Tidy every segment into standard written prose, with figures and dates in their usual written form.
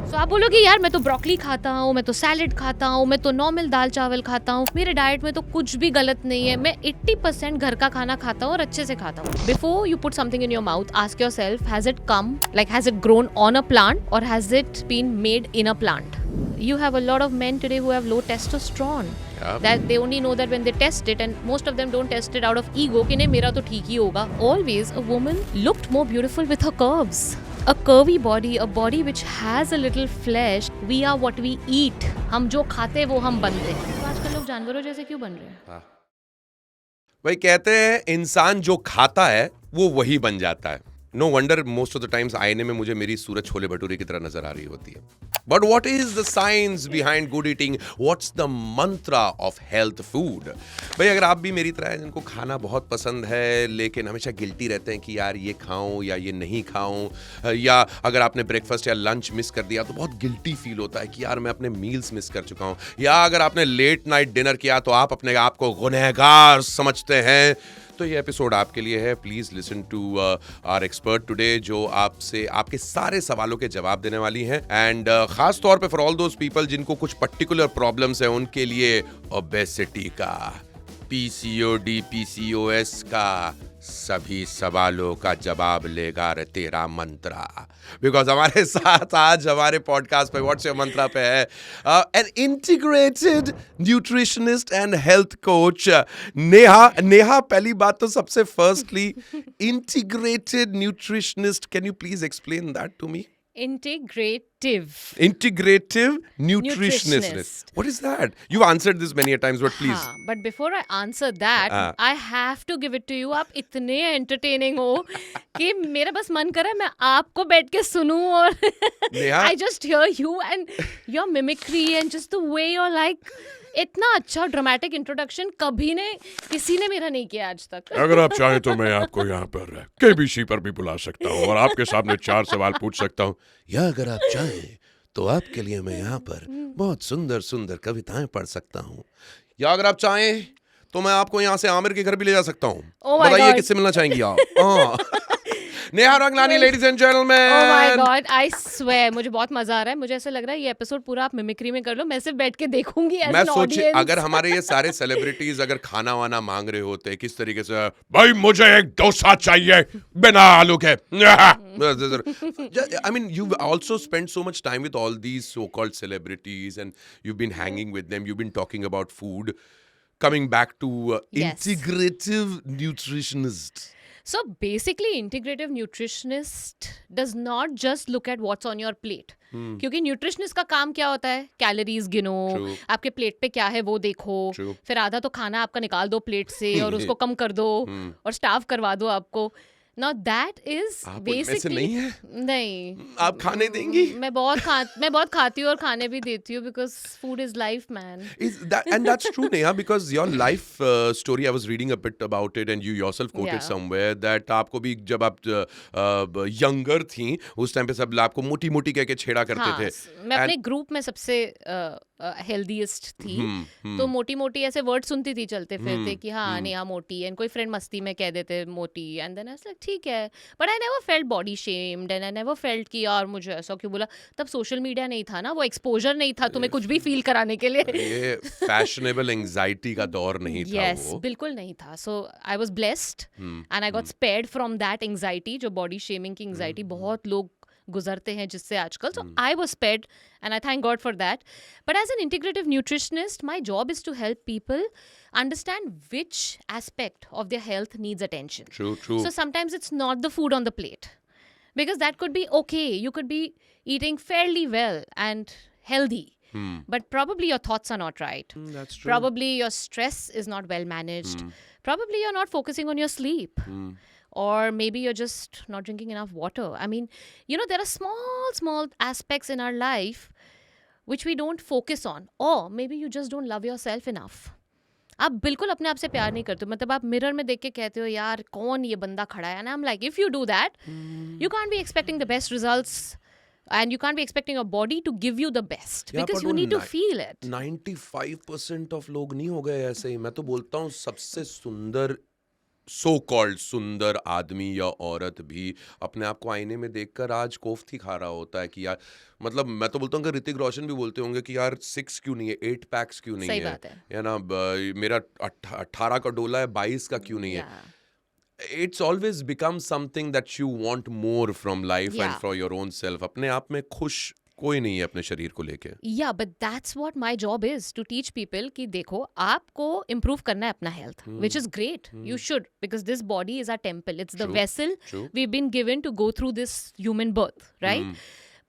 So आप बोलोगे यार मैं तो ब्रोकली खाता हूँ, मैं तो सैलेड खाता हूँ, मैं तो नॉर्मल दाल चावल खाता हूँ, मेरे डाइट में तो कुछ भी गलत नहीं है, मैं 80% घर का खाना खाता हूँ और अच्छे से खाता हूँ. Before you put something in your mouth, ask yourself, has it come, like has it grown on a plant or has it been made in a plant? You have a lot of men today who have low testosterone. That they only know that when they test it, and most of them don't test it out of ego कि नहीं मेरा तो ठीक ही होगा. Always a woman looked more beautiful with her curves. A curvy body, a body which has a little flesh. We are what we eat. हम जो खाते वो हम बनते हैं. तो आजकल लोग जानवरों जैसे क्यों बन रहे हैं? भाई कहते हैं इंसान जो खाता है वो वही बन जाता है. No wonder most of the times आईने में मुझे मेरी सूरत छोले भटूरे की तरह नजर आ रही होती है. But what is the science behind good eating? What's the Mantra of health food? भाई अगर आप भी मेरी तरह हैं जिनको खाना बहुत पसंद है लेकिन हमेशा गिल्टी रहते हैं कि यार ये खाऊं या ये नहीं खाऊं, या अगर आपने ब्रेकफास्ट या लंच मिस कर दिया तो बहुत गिल्टी फील होता है कि यार मैं अपने मील्स मिस कर चुका हूं, या अगर आपने लेट नाइट डिनर किया तो आप अपने आप को गुनहगार समझते हैं, तो ये एपिसोड आपके लिए है. Please listen to our expert today जो आपसे आपके सारे सवालों के जवाब देने वाली हैं. एंड खास तौर पे फॉर ऑल दोज पीपल जिनको कुछ पर्टिकुलर प्रॉब्लम्स हैं उनके लिए ओबेसिटी का, पीसीओडी, पीसीओएस का सभी सवालों का जवाब लेगा रे तेरा मंत्रा. बिकॉज हमारे साथ आज हमारे पॉडकास्ट पे व्हाट्स योर मंत्रा पे है an integrated nutritionist and health coach Neha. Neha, पहली बात तो सबसे firstly, integrated nutritionist, can you please explain that to me? Integrative nutritionist. What is that? You've answered this many a times, but please. हाँ, but before I answer that, I have to give it to you. आप इतने entertaining हो कि मेरा बस मन कर रहा है मैं आपको बैठ के सुनूं और I just hear you and your mimicry and just the way you're like. इतना अच्छा ड्रामेटिक इंट्रोडक्शन कभी ने किसी ने मेरा नहीं किया आज तक. अगर आप चाहें तो मैं आपको यहाँ पर केबीसी पर भी बुला सकता हूँ और आपके सामने 4 सवाल पूछ सकता हूँ, या अगर आप चाहें तो आपके लिए मैं यहाँ पर बहुत सुंदर सुंदर कविताएं पढ़ सकता हूँ, या अगर आप चाहें तो मैं आपको यहाँ से आमिर के घर भी ले जा सकता हूँ. बताइए किससे मिलना चाहेंगी आप? Neha Ranglani, ladies and gentleman. Oh my God, I swear मुझे बहुत मजा आ रहा है. मुझे ऐसा लग रहा है ये एपिसोड पूरा आप मिमिक्री में कर लो, मैं सिर्फ बैठ के देखूंगी एज मैं एन सोचिए ऑडियंस. अगर हमारे ये सारे सेलिब्रिटीज अगर खाना वाना मांग रहे होते किस तरीके से, भाई मुझे एक डोसा चाहिए बिना आलू के. I mean, you've also spent so much time with all these so-called celebrities and you've been hanging with them, you've been talking about food. Coming back to Yes. integrative nutritionist. So basically, integrative nutritionist does not just look at what's on your plate. क्योंकि nutritionist का काम क्या होता है? Calories गिनो, True. आपके plate पे क्या है वो देखो, True. फिर आधा तो खाना आपका निकाल दो प्लेट से और उसको कम कर दो और स्टाफ करवा दो आपको. Now that is आप उनमें से basically नहीं है? नहीं, आप खाने देंगी? मैं बहुत खाती हूँ और खाने भी देती हूँ because food is life, man. And that's true, Neha, because your life story, I was reading a bit about it and you yourself quoted Yeah. somewhere that आपको भी जब आप younger थी उस टाइम पे सब आपको मोटी मोटी कह के छेड़ा करते हाँ, थे. मैं अपने ग्रुप में सबसे हेल्दीएस्ट थी. तो मोटी मोटी ऐसे वर्ड सुनती थी चलते फिरते कि हाँ नेहा मोटी, एंड कोई फ्रेंड मस्ती में कह देते मोटी, and then I was like ठीक है. But I never felt body shamed and I never felt कि यार मुझे ऐसा क्यों बोला. तब सोशल मीडिया नहीं था ना, वो एक्सपोजर नहीं था तुम्हें कुछ भी फील कराने के लिए. ये फैशनेबल एंजाइटी का दौर नहीं था Yes, वो. बिल्कुल नहीं था. So I was blessed and I got spared from that anxiety, जो बॉडी शेमिंग की एंजाइटी बहुत लोग गुजरते हैं जिससे आजकल. So I was spared and I thank God for that. But as an integrative nutritionist, my job is to help people understand which aspect of their health needs attention. True, true. So sometimes it's not the food on the plate, because that could be okay. You could be eating fairly well and healthy, but probably your thoughts are not right. That's true. Probably your stress is not well managed. Probably you're not focusing on your sleep. Or maybe you're just not drinking enough water. I mean, you know, there are small aspects in our life which we don't focus on. Or maybe you just don't love yourself enough. आप बिल्कुल अपने आप से प्यार नहीं करते हो. मतलब आप मिरर में देख के कहते हो यार कौन ये बंदा खड़ा है. And I'm like, if you do that, you can't be expecting the best results. And you can't be expecting your body to give you the best. Yeah, because but you वो need to feel it. 95% of लोग नहीं हो गए ऐसे ही. मैं तो बोलता हूँ सबसे सुंदर सो कॉल्ड सुंदर आदमी या औरत भी अपने आप को आईने में देखकर आज कोफ्ती खा रहा होता है कि यार, मतलब मैं तो बोलता हूँ कि ऋतिक रोशन भी बोलते होंगे कि यार 6 क्यों नहीं है, 8 पैक्स क्यों नहीं सही है, बात है। या ना मेरा 18 का डोला है, 22 का क्यों नहीं है. Yeah. It's always become something that you want more from life and Yeah. for your own self. अपने आप में खुश कोई नहीं है अपने शरीर को लेके. Yeah, but that's what my job is, to teach people कि देखो आपको improve करना है अपना health, which is great. You should, because this body is our temple. It's the True, vessel true. we've been given to go through this human birth, right?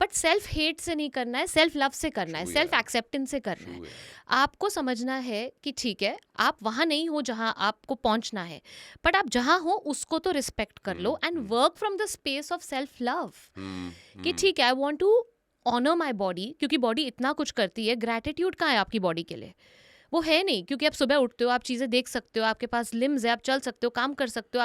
But self hate से नहीं करना है, self love से करना है, True, self yeah. acceptance से करना है. True, yeah. आपको समझना है कि ठीक है, आप वहाँ नहीं हो जहाँ आपको पहुँचना है, बट आप जहाँ हो उसको तो रिस्पेक्ट कर लो and work from the space of self love. कि ठीक है, I want to honour my body, क्योंकि बॉडी इतना कुछ करती है. ग्रैटिट्यूड कहाँ है आपकी बॉडी के लिए? वो है नहीं, क्योंकि आप सुबह उठते हो, आप चीज़ें देख सकते हो, आपके पास लिम्स है, आप चल सकते हो, काम कर सकते हो,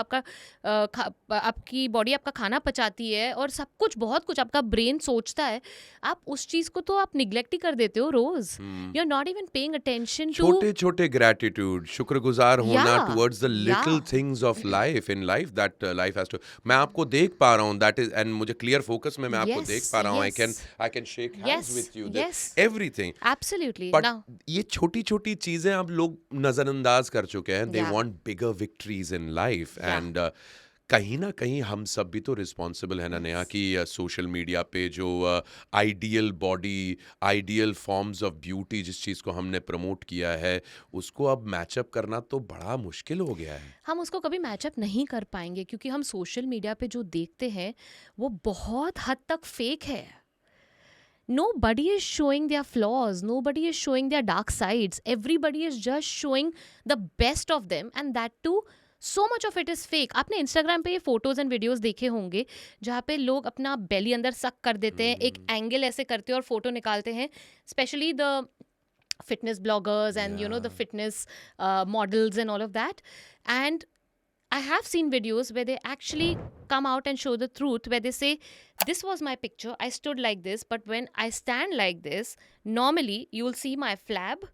आपकी बॉडी आपका खाना पचाती है और सब कुछ, बहुत कुछ आपका ब्रेन सोचता है. आप उस चीज़ को तो आप निग्लेक्ट ही कर देते हो रोज. You are not even paying attention to छोटे छोटे ग्रैटिट्यूड, शुक्रगुजार होना Yeah, towards the little yeah. Things of life in life that life has to. मैं आपको देख पा रहा हूँ, दैट इज, एंड मुझे क्लियर फोकस में मैं आपको Yes, देख पा रहा हूँ. I yes. Can shake hands Yes, with you, yes. Everything. Absolutely. But now ये छोटी छोटी चीजें अब लोग नजरअंदाज कर चुके हैं. दे Yeah. Want bigger victories in life. Yeah. And कहीं ना कहीं हम सब भी तो रिस्पॉन्सिबल है ना नेहा, कि सोशल मीडिया पे जो ideal body, ideal forms of beauty, जिस चीज़ को हमने प्रमोट किया है, उसको अब मैचअप करना तो बड़ा मुश्किल हो गया है. हम उसको कभी मैचअप नहीं कर पाएंगे, क्योंकि हम सोशल मीडिया पे जो देखते हैं वो बहुत हद तक फेक है. Nobody is showing their flaws, nobody is showing their dark sides, everybody is just showing the best of them, and that too so much of it is fake. आपने इंस्टाग्राम पे ये फोटोज एंड वीडियोस देखे होंगे जहाँ पे लोग अपना बेली अंदर सक कर देते हैं, एक एंगल ऐसे करते हैं और फोटो निकालते हैं, specially the fitness bloggers and you know the fitness models and all of that. And I have seen videos where they actually come out and show the truth, where they say, this was my picture, I stood like this, but when I stand like this, normally you will see my flab,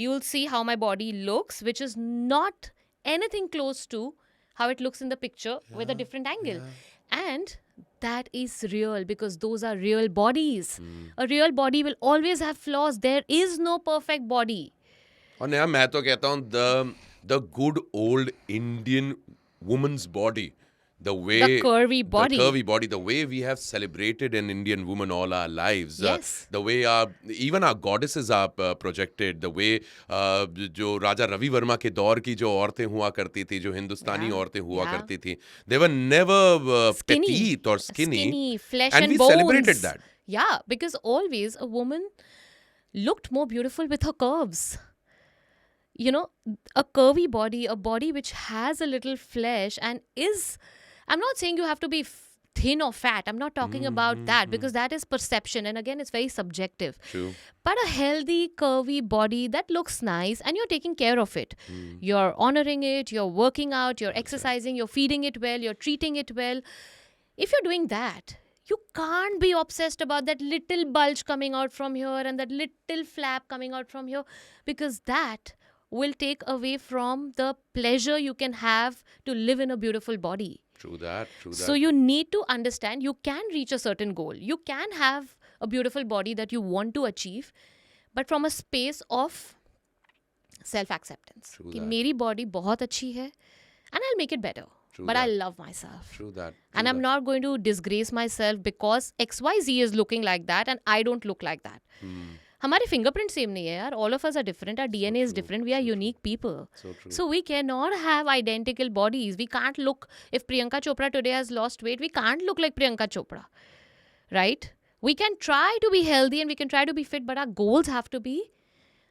you will see how my body looks, which is not anything close to how it looks in the picture with a different angle. And that is real, because those are real bodies. A real body will always have flaws. There is no perfect body. और नया मैं तो कहता हूँ the good old Indian woman's body, the way The curvy body. the curvy body, the way we have celebrated an Indian woman all our lives, Yes. the way even our goddesses are projected, the way जो राजा रवि वर्मा के दौर की जो औरतें हुआ करती थी, जो हिंदुस्तानी Yeah, औरतें हुआ yeah. करती थी, they were never Skinny. petite or skinny, Flesh and and we bones. celebrated that. Yeah, because always a woman looked more beautiful with her curves. You know, a curvy body, a body which has a little flesh and is, I'm not saying you have to be thin or fat. I'm not talking about that, because that is perception, and again it's very subjective. True. But a healthy curvy body that looks nice and you're taking care of it, you're honoring it, you're working out, you're exercising, you're feeding it well, you're treating it well. If you're doing that, you can't be obsessed about that little bulge coming out from here and that little flap coming out from here, because that will take away from the pleasure you can have to live in a beautiful body. True that. So you need to understand, you can reach a certain goal, you can have a beautiful body that you want to achieve, but from a space of self acceptance. True कि that. मेरी body बहुत अच्छी है and I'll make it better. True But I that. love myself. True that. And I'm not going to disgrace myself because XYZ is looking like that and I don't look like that. हमारे fingerprint same नहीं है यार. All of us are different. Our DNA is different. We are unique people. So true. So we cannot have identical bodies. We can't look, if Priyanka Chopra today has lost weight, we can't look like Priyanka Chopra. Right? We can try to be healthy and we can try to be fit, but our goals have to be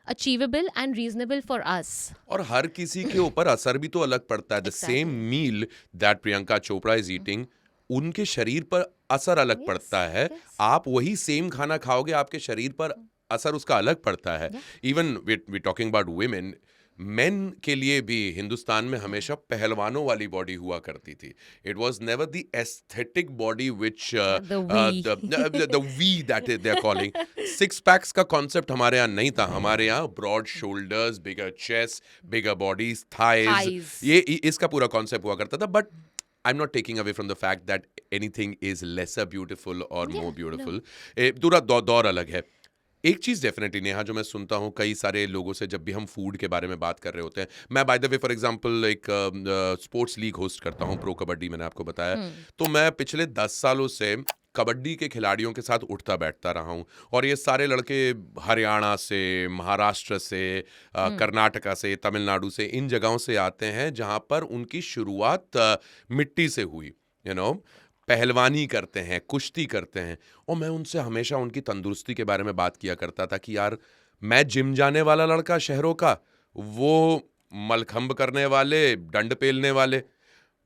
achievable and reasonable for us. और हर किसी के ऊपर असर भी तो अलग पड़ता है. The same meal that Priyanka Chopra is eating, उनके शरीर पर असर अलग पड़ता है. आप वही सेम खाना खाओगे, आपके शरीर पर असर उसका अलग पड़ता है. Even we talking about women, men के लिए भी हिंदुस्तान में हमेशा पहलवानों वाली बॉडी हुआ करती थी. It was never the aesthetic body which the we that they are calling. Six packs का कॉन्सेप्ट हमारे यहाँ नहीं था. हमारे यहाँ broad shoulders, bigger chest, bigger bodies, thighs, Thighs. ये इसका पूरा कॉन्सेप्ट हुआ करता था. But I'm not taking away from the fact that anything is lesser beautiful or more beautiful. पूरा दौर अलग है. एक चीज डेफिनेटली नेहा जो मैं सुनता हूँ कई सारे लोगों से जब भी हम फूड के बारे में बात कर रहे होते हैं. मैं by the way for example एक स्पोर्ट्स लीग होस्ट करता हूँ, प्रो कबड्डी, मैंने आपको बताया. तो मैं पिछले 10 सालों से कबड्डी के खिलाड़ियों के साथ उठता बैठता रहा हूँ. और ये सारे लड़के हरियाणा से, महाराष्ट्र से, कर्नाटका से, तमिलनाडु से, इन जगहों से आते हैं जहाँ पर उनकी शुरुआत मिट्टी से हुई. पहलवानी करते हैं, कुश्ती करते हैं. और मैं उनसे हमेशा उनकी तंदुरुस्ती के बारे में बात किया करता था कि यार मैं जिम जाने वाला लड़का शहरों का, वो मलखंब करने वाले, डंड पेलने वाले.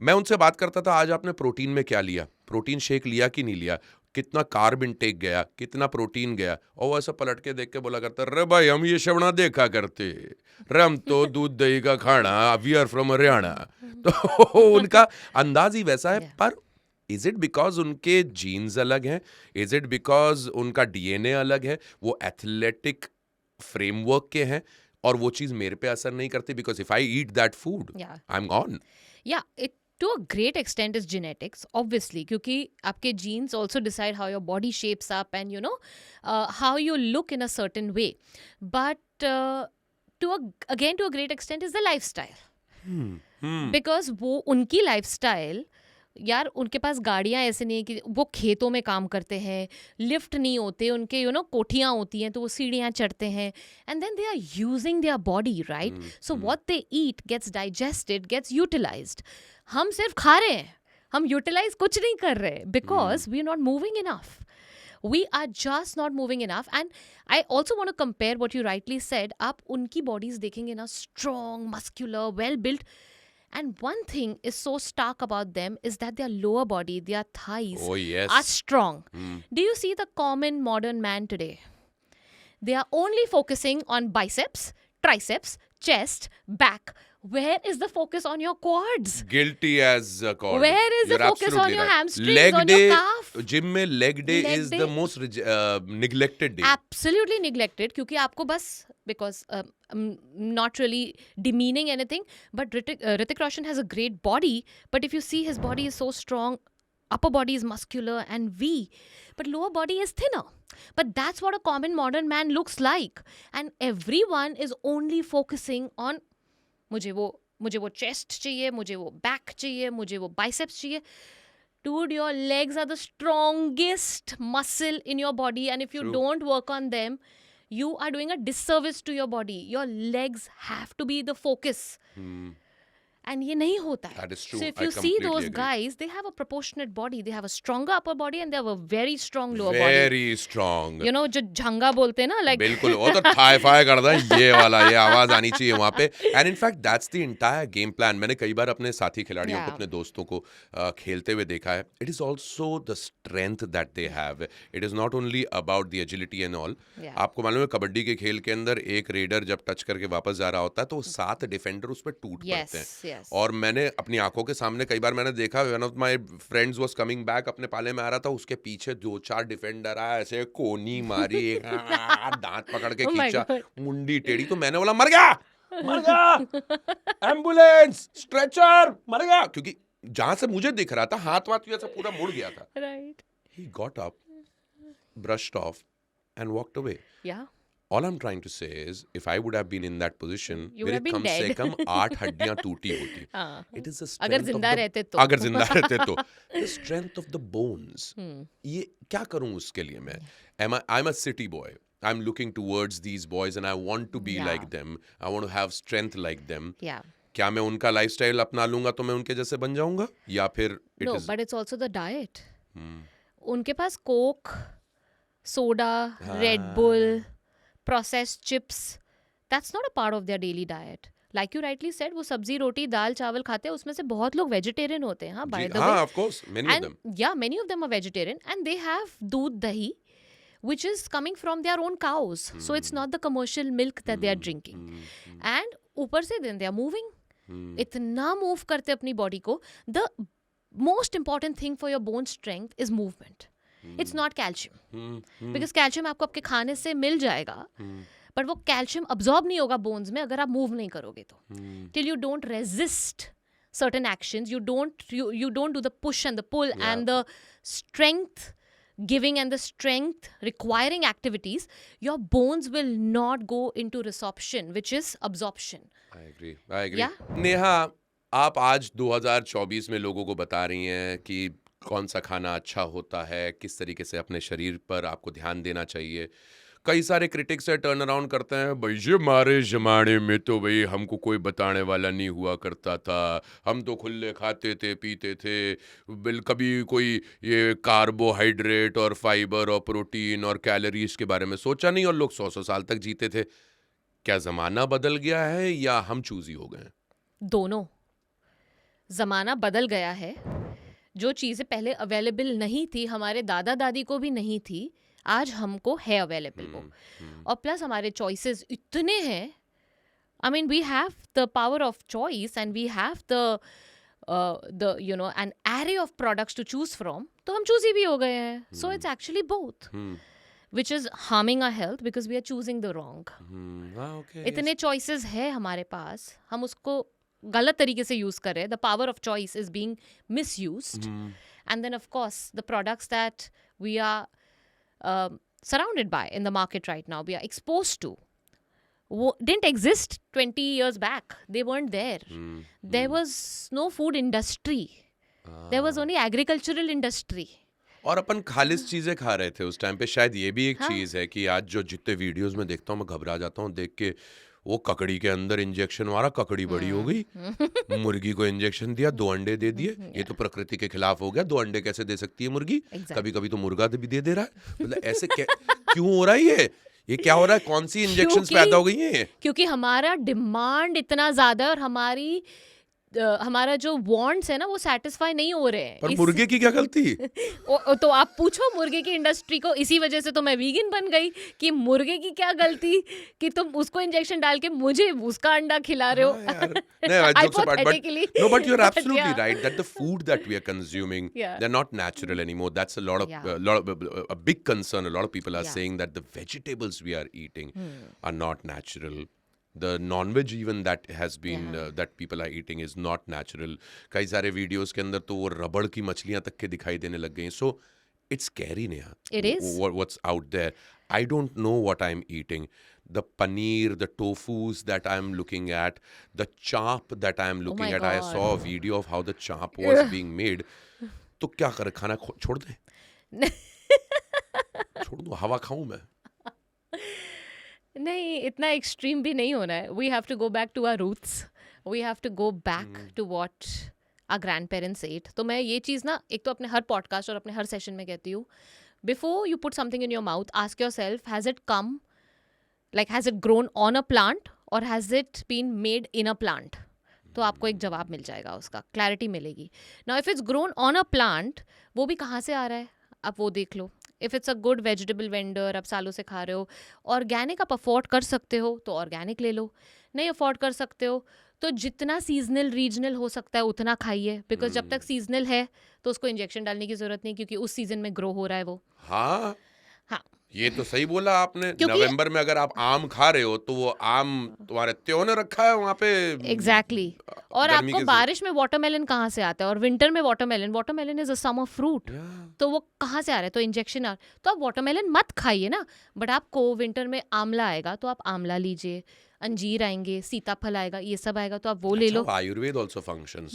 मैं उनसे बात करता था आज आपने प्रोटीन में क्या लिया, प्रोटीन शेक लिया कि नहीं लिया, कितना कार्ब इनटेक गया, कितना प्रोटीन गया. और वो ऐसा पलट के देख के बोला करता, रे भाई हम ये शवना देखा करते, रे हम तो दूध दही का खाना, वी आर फ्रॉम हरियाणा. तो उनका अंदाज ही वैसा है. पर इज इट बिकॉज उनके जीन्स अलग हैं? इज इट बिकॉज उनका डीएनए अलग है? वो एथलेटिक फ्रेमवर्क के हैं और वो चीज मेरे पे असर नहीं करती? Because if I eat that food I am gone. It to a great extent is genetics, obviously, क्योंकि आपके genes also decide how your body shapes up and how you look in a certain way. But to a great extent is the lifestyle. Because वो उनकी lifestyle, यार उनके पास गाड़ियाँ ऐसे नहीं है कि वो खेतों में काम करते हैं, लिफ्ट नहीं होते उनके, कोठियाँ होती हैं तो वो सीढ़ियाँ चढ़ते हैं. And then they are using their body, right? So what they eat gets digested, gets utilized. हम सिर्फ खा रहे हैं, हम यूटिलाइज कुछ नहीं कर रहे because we are not moving enough. We are just not moving enough. And I also want to compare what you rightly said. आप उनकी bodies देखेंगे ना, strong, muscular, well built. And one thing is so stark about them is that their lower body, their thighs are strong. Do you see the common modern man today? They are only focusing on biceps, triceps, chest, back. Where is the focus on your quads? Guilty as called. Where is the focus on your hamstrings, leg on day, your calf? Gym में leg day is the most neglected day. Absolutely neglected. क्योंकि आपको बस because not really demeaning anything, but Hrithik Roshan has a great body. But if you see his body is so strong, upper body is muscular and V, but lower body is thinner. But that's what a common modern man looks like, and everyone is only focusing on मुझे वो chest चाहिए, मुझे वो back चाहिए, मुझे वो biceps चाहिए. Dude, your legs are the strongest muscle in your body, and if you don't work on them, you are doing a disservice to your body. Your legs have to be the focus. And ये नहीं होता है. That is true. So if you see those guys, they have a proportionate body. They have a stronger upper body and they have a very strong lower body. Very strong. जो झंगा बोलते हैं ना, like बिल्कुल, वो तो Thai-phi करता है, ये वाला, ये आवाज आनी चाहिए वहाँ पे. And in fact, that's the entire game plan. मैंने कई बार अपने साथी खिलाड़ियों को, अपने दोस्तों को खेलते हुए देखा है. It is also the strength that they have. It is not only about the agility and all. आपको मालूम है कबड्डी के खेल के अंदर एक रेडर जब टच करके वापस जा रहा होता है तो 7 डिफेंडर उस पर टूट पड़ते हैं. और मैंने अपनी आंखों के सामने कई बार मैंने देखा, one of my friends was coming back, अपने पाले में आ रहा था, उसके पीछे 2-4 डिफेंडर आया, ऐसे कोनी मारी, दांत पकड़ के खींचा, मुंडी टेढ़ी. तो मैंने बोला मर गया, एम्बुलेंस, स्ट्रेचर, मर गया. क्योंकि जहां से मुझे दिख रहा था हाथ वाथ ऐसा पूरा मुड़ गया था. Right. He got up, brushed off and walked away. Yeah. All I'm trying to say is, if I would have been in that position, You would have been कम से dead. कम 8 हड्डियां टूटी होती. It is the strength अगर of जिंदा the- रहते तो. अगर जिंदा रहते तो. The strength of the bones. ये क्या करूं उसके लिए मैं? I'm a city boy. I'm looking towards these boys and I want to be like them. I want to have strength like them. Yeah. क्या मैं उनका लाइफस्टाइल अपना लूंगा तो मैं उनके जैसे बन जाऊंगा? या फिर No, but it's also the diet. उनके पास Coke, soda, Red Bull, processed chips, that's not a part of their daily diet. Like you rightly said, वो सब्जी रोटी दाल चावल खाते हैं, उसमें से बहुत लोग वेजिटेरियन होते हैं. हाँ, by the way. हाँ, of course, many of them. Yeah, many of them are vegetarian and they have दूध दही, which is coming from their own cows. So it's not the commercial milk that they are drinking. And ऊपर से then they are moving, इतना move करते अपनी body को. The most important thing for your bone strength is movement. It's not calcium, because calcium आपको आपके खाने से मिल जाएगा, बट वो कैल्शियम अब्जॉर्ब नहीं होगा बोन्स में अगर आप मूव नहीं करोगे तो. Till you don't resist certain actions, you don't do the push and the pull and the strength giving and the strength requiring activities, your bones will not go into resorption, which is absorption. I agree. Yeah? Neha, आप आज 2024 में लोगों को बता रही हैं कि कौन सा खाना अच्छा होता है, किस तरीके से अपने शरीर पर आपको ध्यान देना चाहिए. कई सारे क्रिटिक्स है टर्न अराउंड करते हैं, भाई ये हमारे जमाने में तो भाई हमको कोई बताने वाला नहीं हुआ करता था, हम तो खुले खाते थे पीते थे, कभी कोई ये कार्बोहाइड्रेट और फाइबर और प्रोटीन और कैलोरीज के बारे में सोचा नहीं और लोग 100 साल तक जीते थे. क्या जमाना बदल गया है या हम चूजी हो गए? दोनों. जमाना बदल गया है. जो चीज़ें पहले अवेलेबल नहीं थी, हमारे दादा दादी को भी नहीं थी, आज हमको है अवेलेबल वो. और प्लस हमारे चॉइसेस इतने हैं. I mean we have the power of choice and we have the you know an array of products to choose from. तो हम चूजी भी हो गए हैं. So it's actually both, which is harming our health because we are choosing the wrong. इतने choices है हमारे पास, हम उसको गलत तरीके से यूज कर रहे हैं. The power of choice is being misused. And then of course the products that we are surrounded by in the market right now, we are exposed to, didn't exist 20 years back. They weren't there. There was no food industry. There was only agricultural industry. और अपन खालिस चीजें खा रहे थे उस time पे. शायद ये भी एक चीज है कि आज जो जितने वीडियोस में देखता हूँ मैं घबरा जाता हूँ देख के. वो ककड़ी के अंदर इंजेक्शन मारा, ककड़ी बड़ी हो गई. मुर्गी को इंजेक्शन दिया, 2 अंडे दे दिए. ये तो प्रकृति के खिलाफ हो गया. 2 अंडे कैसे दे सकती है मुर्गी? कभी कभी तो मुर्गा भी दे रहा है. मतलब ऐसे क्यों हो रहा है ये क्या हो रहा है? कौन सी इंजेक्शंस पैदा हो गई हैं? क्योंकि हमारा डिमांड इतना ज्यादा और हमारा जो वांट्स है ना वो सेटिस्फाई नहीं हो रहे हैं. पर मुर्गे की क्या गलती? तो आप पूछो मुर्गे की इंडस्ट्री को. इसी वजह से तो मैं वीगन बन गई कि मुर्गे की क्या गलती कि तुम उसको इंजेक्शन डाल के मुझे उसका अंडा खिला रहे हो. No, but you're absolutely right that the food that we are consuming, they're not natural anymore. That's a big concern. A lot of people are saying that the vegetables we are eating are not natural. The non-veg even that has been that people are eating is not natural. कई सारे videos के अंदर तो वो रबड़ की मछलियां तक के दिखाई देने लग गई. So it's scary, Neha. It is. What's out there. I don't know what I'm eating. The paneer, the tofus that I'm looking at, the chop that I'm looking at. I saw a video of how the chop was being made. तो क्या करे, खाना छोड़ दे? छोड़ दो, हवा खाऊं मैं? नहीं, इतना एक्सट्रीम भी नहीं होना है. We have to go back to our roots. We have to go back to what our grandparents ate. तो मैं ये चीज़ ना एक तो अपने हर पॉडकास्ट और अपने हर सेशन में कहती हूँ, before you put something in your mouth, ask yourself, has it come like has it grown on a plant और has it been made in a plant? तो आपको एक जवाब मिल जाएगा, उसका क्लैरिटी मिलेगी. Now if it's grown on a plant, वो भी कहाँ से आ रहा है आप वो देख लो. If it's a good vegetable vendor, आप सालों से खा रहे हो, ऑर्गेनिक आप अफोर्ड कर सकते हो तो ऑर्गेनिक ले लो. नहीं अफोर्ड कर सकते हो तो जितना सीजनल रीजनल हो सकता है उतना खाइए. बिकॉज जब तक सीजनल है तो उसको इंजेक्शन डालने की जरूरत नहीं, क्योंकि उस सीजन में ग्रो हो रहा है वो. हाँ, ये तो सही बोला आपने. नवंबर में अगर आप आम खा रहे हो तो वो आम तुम्हारे त्यों ने रखा है वहाँ पे. एग्जैक्टली. और आपको बारिश में वाटरमेलन कहाँ से आता है और विंटर में watermelon is a summer fruit. तो वो कहाँ से आ रहा है? तो इंजेक्शन. तो आप वाटरमेलन मत खाइए ना. बट आपको विंटर में आंवला आएगा तो आप आंवला लीजिए, अंजीर आएंगे, सीताफल आएगा, ये सब आएगा तो आप वो ले लो. Ayurveda also functions.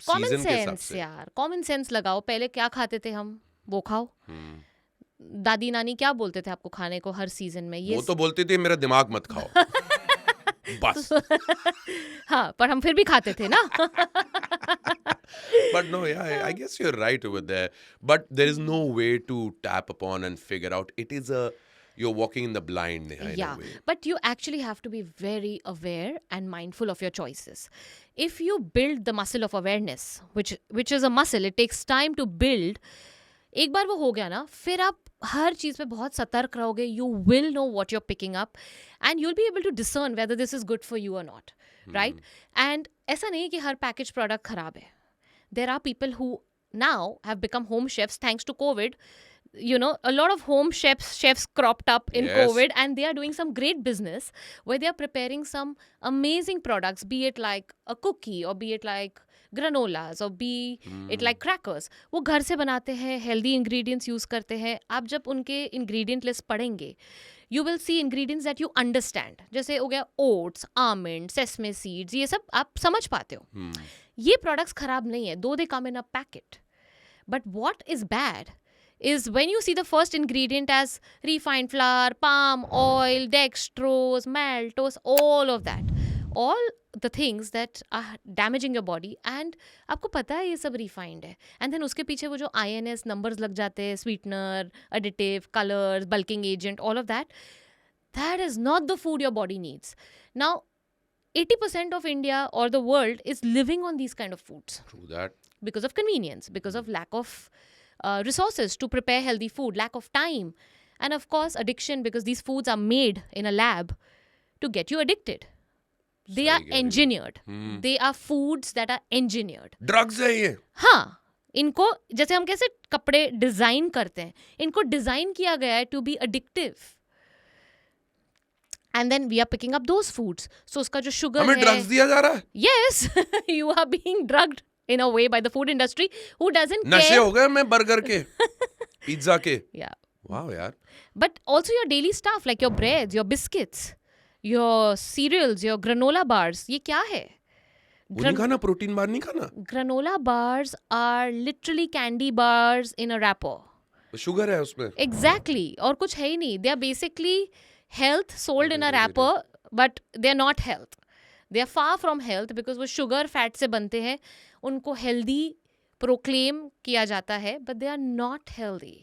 Common sense यार, कॉमन सेंस लगाओ. पहले क्या खाते थे हम, वो खाओ. दादी नानी क्या बोलते थे आपको खाने को हर सीजन में? ये वो तो बोलती थी मेरा दिमाग मत खाओ. बस. हाँ, पर हम फिर भी खाते थे ना. But no, yeah, I guess you're right over there. But there is no way to tap upon and figure out. You're walking in the blind. In a way. But you actually have to be very aware and mindful of your choices. If you build the muscle of awareness, which is a muscle, it takes time to build. एक बार वो हो गया ना, फिर आप हर चीज़ पे बहुत सतर्क रहोगे. You will know what you're picking up and you'll be able to discern whether this is good for you और नॉट, राइट. एंड ऐसा नहीं कि हर पैकेज प्रोडक्ट खराब है. There are people who now have become home chefs thanks to COVID. You know, a lot of home chefs cropped up in Yes. COVID, and they are doing some great business where they are preparing some amazing products, be it like a cookie or be it like granolas or be it like crackers. वो घर से बनाते हैं, healthy ingredients use करते हैं. आप जब उनके ingredient list पढ़ेंगे, you will see ingredients that you understand. जैसे हो गया oats, almond, sesame seeds, ये सब आप समझ पाते हो. ये प्रोडक्ट्स खराब नहीं है, though they come in a packet. But what is bad is when you see the first ingredient as refined flour, palm oil, dextrose, maltose, all of that, all the things that are damaging your body, and आपको पता है ये सब refined है, and then उसके पीछे वो जो INS numbers लग जाते हैं, sweetener, additive, colors, bulking agent, all of that, that is not the food your body needs. Now 80% of India or the world is living on these kind of foods True that. because of convenience, because of lack of resources to prepare healthy food, lack of time, and of course addiction, because these foods are made in a lab to get you addicted. They are सही कह रही हो. engineered. They are foods that are engineered. Drugs है ये. हाँ, इनको जैसे हम कैसे कपड़े डिजाइन करते हैं, इनको डिजाइन किया गया है to be addictive. And then we are picking up those foods. So उसका जो sugar हमें है, ड्रग्स दिया जा रहा है. yes, you are being drugged in a way by the food industry who doesn't नशे care. हो गए मैं बर्गर के, पिज्जा के. Yeah. वाह यार. But also your daily stuff like your breads, your biscuits, your cereals, your granola bars. ये क्या है? वो नहीं खाना, प्रोटीन बार नहीं खाना. Granola bars are literally candy bars in a wrapper. Sugar है उसमें. Exactly. और कुछ है ही नहीं. They are basically health sold in a wrapper, but they are not health. They are far from health because वो sugar fat से बनते हैं. उनको healthy proclaim किया जाता है, but they are not healthy.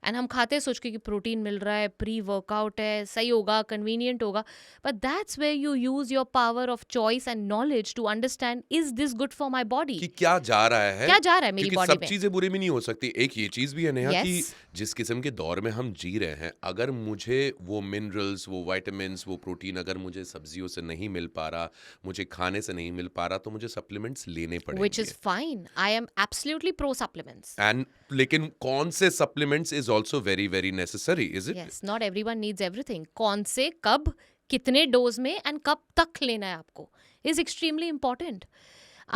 And हम खाते हैं सोच के कि प्रोटीन मिल रहा है, प्री वर्कआउट है, सही होगा, कन्वीनियंट होगा. But that's where you use your power of choice and knowledge to understand is this good for my body. कि क्या जा रहा है, क्या जा रहा है मेरी क्योंकि बॉडी सब में. चीजें बुरी भी नहीं हो सकती. एक ये चीज भी है नेहा Yes. कि जिस किस्म के दौर में हम जी रहे हैं, अगर मुझे वो मिनरल्स, वो विटामिन्स, वो प्रोटीन अगर मुझे सब्जियों से नहीं मिल पा रहा, मुझे खाने से नहीं मिल पा रहा, तो मुझे सप्लीमेंट्स लेने Which पड़ेंगे. is fine. I am absolutely pro supplements. And लेकिन कौन से supplements is also very very necessary, is it? Yes, not everyone needs everything. कौन से, कब, कितने डोज में एंड कब तक लेना है आपको is extremely important.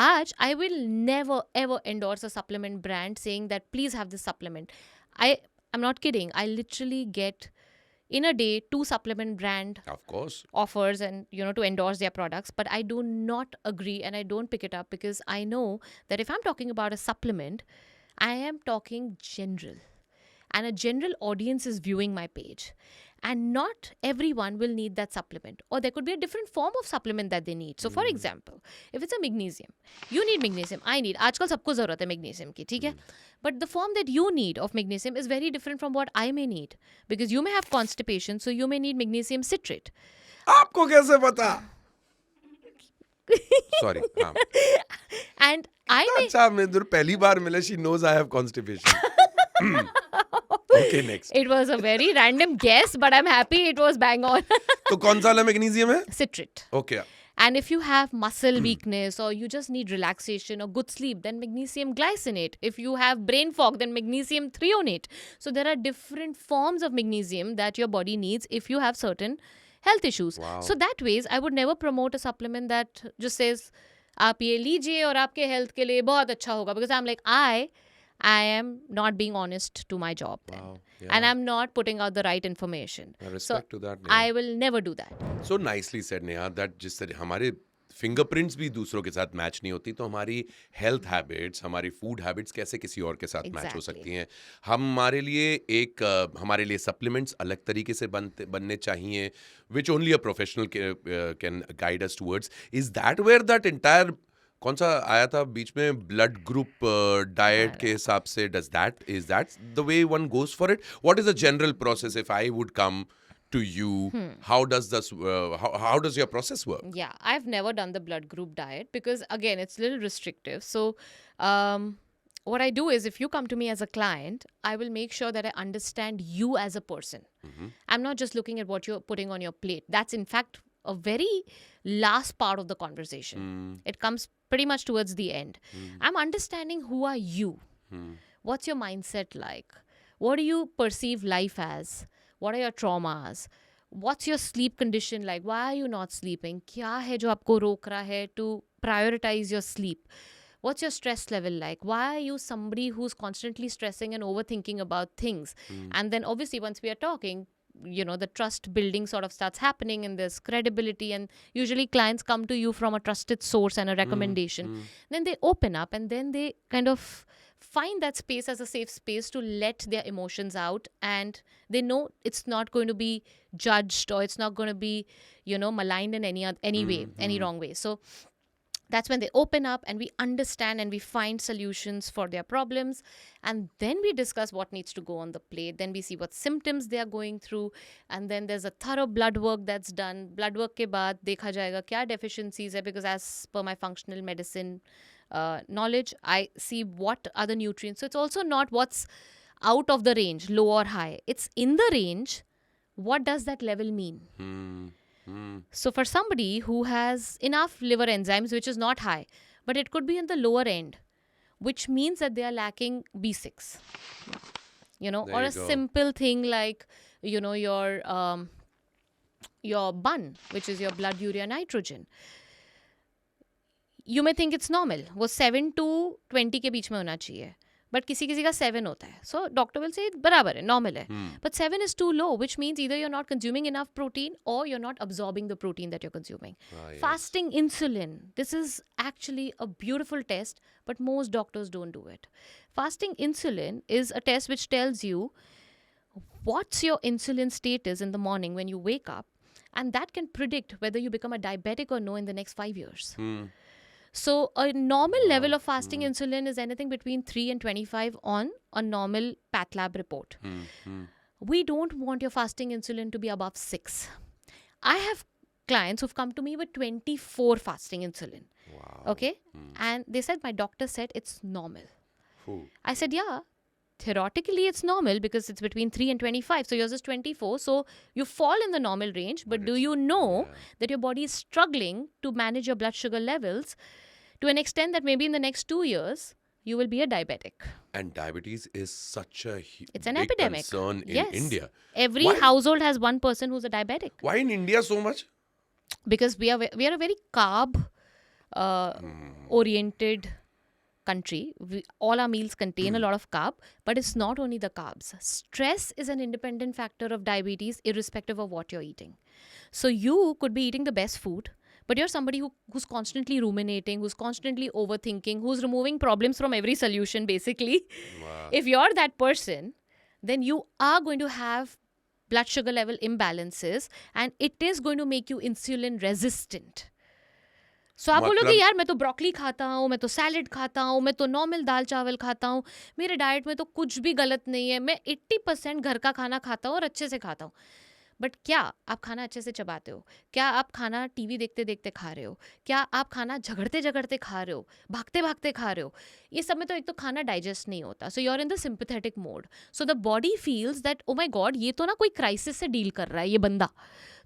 आज I will never ever endorse a supplement brand saying that please have this supplement. I'm not kidding. I literally get in a day 2 supplement brand Of course. offers and to endorse their products, but I do not agree and I don't pick it up because I know that if I'm talking about a supplement, I am talking general, and a general audience is viewing my page, and not everyone will need that supplement, or there could be a different form of supplement that they need. So for example, if it's a magnesium, you need magnesium, I need, आजकल सबको ज़रूरत है magnesium की, ठीक है? But the form that you need of magnesium is very different from what I may need, because you may have constipation, so you may need magnesium citrate. आपको कैसे पता? सॉरी. हाँ. And I may अच्छा, मैं इधर पहली बार मिले. She knows I have constipation. Okay, next. it was a very random guess, but I'm happy it was bang on. तो कौन सा वाला मैग्नीशियम है? Citrate. Okay. And if you have muscle weakness or you just need relaxation or good sleep, then magnesium glycinate. If you have brain fog, then magnesium threonate. So there are different forms of magnesium that your body needs if you have certain health issues. Wow. So that ways, I would never promote a supplement that just says, आप ये लीजिए और आपके health के लिए बहुत अच्छा होगा. Because I'm like, I am not being honest to my job then. Wow, And yeah. I'm not putting out the right information. Respect to that, I Neha. will never do that. So nicely said, Neha, that जिस तरह हमारे fingerprints भी दूसरों के साथ match नहीं होती, तो हमारी हेल्थ हैबिट्स, हमारी फूड हैबिट्स कैसे किसी और के साथ मैच हो Exactly. सकती हैं. हमारे लिए हमारे लिए सप्लीमेंट्स अलग तरीके से बनने चाहिए, which only a professional can guide us towards. Is that where that entire, कौन सा आया था बीच में, ब्लड ग्रुप डाइट के हिसाब से, is that the way one goes for it? What is the general process if I would come to you? How does your process work? Yeah, I've never done the blood group diet because again, it's a little restrictive. So, what I do is if you come to me as a client, I will make sure that I understand you as a person. I'm not just looking at what you're putting on your plate. That's in fact a very last part of the conversation. It comes pretty much towards the end. I'm understanding who are you? What's your mindset like? What do you perceive life as? What are your traumas? What's your sleep condition like? Why are you not sleeping? क्या है जो आपको रोक रहा है to prioritize your sleep? What's your stress level like? Why are you somebody who's constantly stressing and overthinking about things? And then obviously once we are talking, the trust building sort of starts happening and there's credibility, and usually clients come to you from a trusted source and a recommendation. Then they open up and then they kind of find that space as a safe space to let their emotions out, and they know it's not going to be judged or it's not going to be maligned in any way, any wrong way. So that's when they open up and we understand and we find solutions for their problems, and then we discuss what needs to go on the plate. Then we see what symptoms they are going through, and then there's a thorough blood work that's done. Blood work ke baad dekha jayega kya deficiencies hai, because as per my functional medicine knowledge, I see what are the nutrients. So it's also not what's out of the range, low or high. It's in the range. What does that level mean? So for somebody who has enough liver enzymes, which is not high, but it could be in the lower end, which means that they are lacking B6, or a simple thing like, your BUN, which is your blood urea nitrogen. You may think it's normal. वो 7 to 20 के बीच में होना चाहिए. But किसी का 7 होता है. So doctor will say बराबर है, normal है. But 7 is too low, which means either you're not consuming enough protein or you're not absorbing the protein that you're consuming. Yes. Fasting insulin. This is actually a beautiful test, but most doctors don't do it. Fasting insulin is a test which tells you what's your insulin status in the morning when you wake up, and that can predict whether you become a diabetic or no in the next 5 years. So a normal level of fasting insulin is anything between 3 and 25 on a normal path lab report. We don't want your fasting insulin to be above 6. I have clients who've come to me with 24 fasting insulin. Wow. Okay? And they said, my doctor said it's normal. I said, yeah, theoretically it's normal because it's between 3 and 25. So yours is 24. So you fall in the normal range. But do you know that your body is struggling to manage your blood sugar levels to an extent that maybe in the next 2 years, you will be a diabetic. And diabetes is such a It's an big epidemic. concern in India. Every Why? household has one person who's a diabetic. Why in India so much? Because we are a very carb oriented country. All our meals contain a lot of carb, but it's not only the carbs. Stress is an independent factor of diabetes irrespective of what you're eating. So you could be eating the best food, but you're somebody who's constantly ruminating, who's constantly overthinking, who's removing problems from every solution basically. Wow. If you're that person, then you are going to have blood sugar level imbalances, and it is going to make you insulin resistant. So आप बोलोगे यार मैं तो broccoli खाता हूँ, मैं तो salad खाता हूँ, मैं तो नॉर्मल दाल चावल खाता हूँ, मेरे डाइट में तो कुछ भी गलत नहीं है, मैं 80% घर का खाना खाता हूँ और अच्छे से खाता हूँ. बट क्या आप खाना अच्छे से चबाते हो? क्या आप खाना टीवी देखते देखते खा रहे हो? क्या आप खाना झगड़ते झगड़ते खा रहे हो, भागते भागते खा रहे हो? ये सब में तो एक तो खाना डाइजेस्ट नहीं होता. So you are in the sympathetic mode. So the body feels that oh my god, ये तो ना कोई क्राइसिस से डील कर रहा है ये बंदा,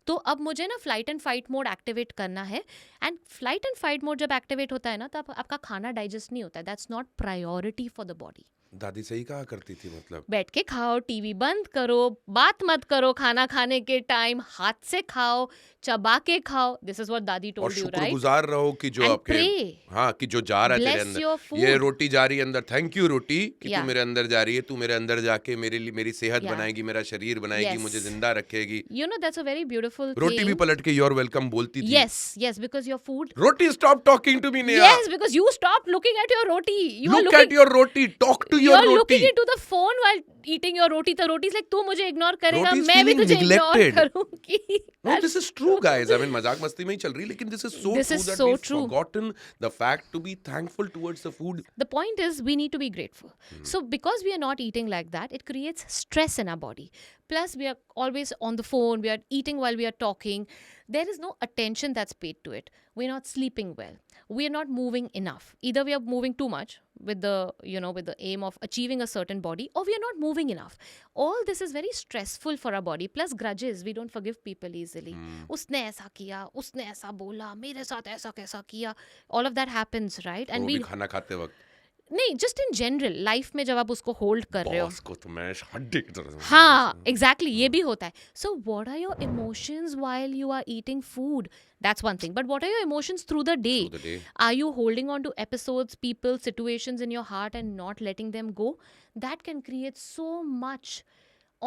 तो अब मुझे ना flight and fight mode activate करना है. And flight and fight mode जब एक्टिवेट होता है ना, तो आपका खाना डाइजेस्ट नहीं होता है. That's not priority for the body. दादी सही कहा करती थी, मतलब बैठ के खाओ, टीवी बंद करो, बात मत करो, खाना खाने के टाइम हाथ से खाओ, चबा के खाओ. दिस इज व्हाट दादी और टोल्ड यू, राइट? शुक्रगुजार रहो कि जो And आपके pray. हाँ कि जो जा रहा है तेरे Bless your अंदर, food. ये रोटी जा रही है अंदर, थैंक यू रोटी कि Yeah. तू मेरे अंदर जा रही है, तू मेरे अंदर जाके मेरे लिए मेरी सेहत Yeah. बनाएगी, मेरा शरीर बनाएगी, Yes. मुझे जिंदा रखेगी. You know, that's a very beautiful रोटी भी thing. पलट के योर वेलकम बोलती थी. Yes, because your food. Roti stop talking to me Neha. Yes, because you stopped looking at your roti. You are look looking. At your roti, talk to You your are roti. looking into the phone while eating your roti. The roti is like, तू मुझे ignore करेगा, Roti is मैं भी feeling तुझे ignore neglected. करूँगी. No, this is true, guys. I mean, मजाक मस्ती में ही चल रही है, लेकिन this is so This true is that so we've true. forgotten the fact to be thankful towards the food. The point is, we need to be grateful. So because we are not eating like that, it creates stress in our body. Plus, we are always on the phone. We are eating while we are talking. There is no attention that's paid to it. We're not sleeping well. We are not moving enough. Either we are moving too much, with the aim of achieving a certain body, or we are not moving enough. All this is very stressful for our body. Plus grudges, we don't forgive people easily. उसने ऐसा किया, उसने ऐसा बोला, मेरे साथ ऐसा कैसा किया. All of that happens, right? वो And भी we खाना खाते वक्त नहीं, just in general लाइफ में जब आप उसको होल्ड कर रहे हो. बॉस को तो मैं हड्डी की तरह हाँ, exactly, ये भी होता है. So what are your emotions while you are eating food? That's one thing. But what are your emotions through the day? through the day. Are you holding on to episodes, people, situations in your heart and not letting them go? That can create so much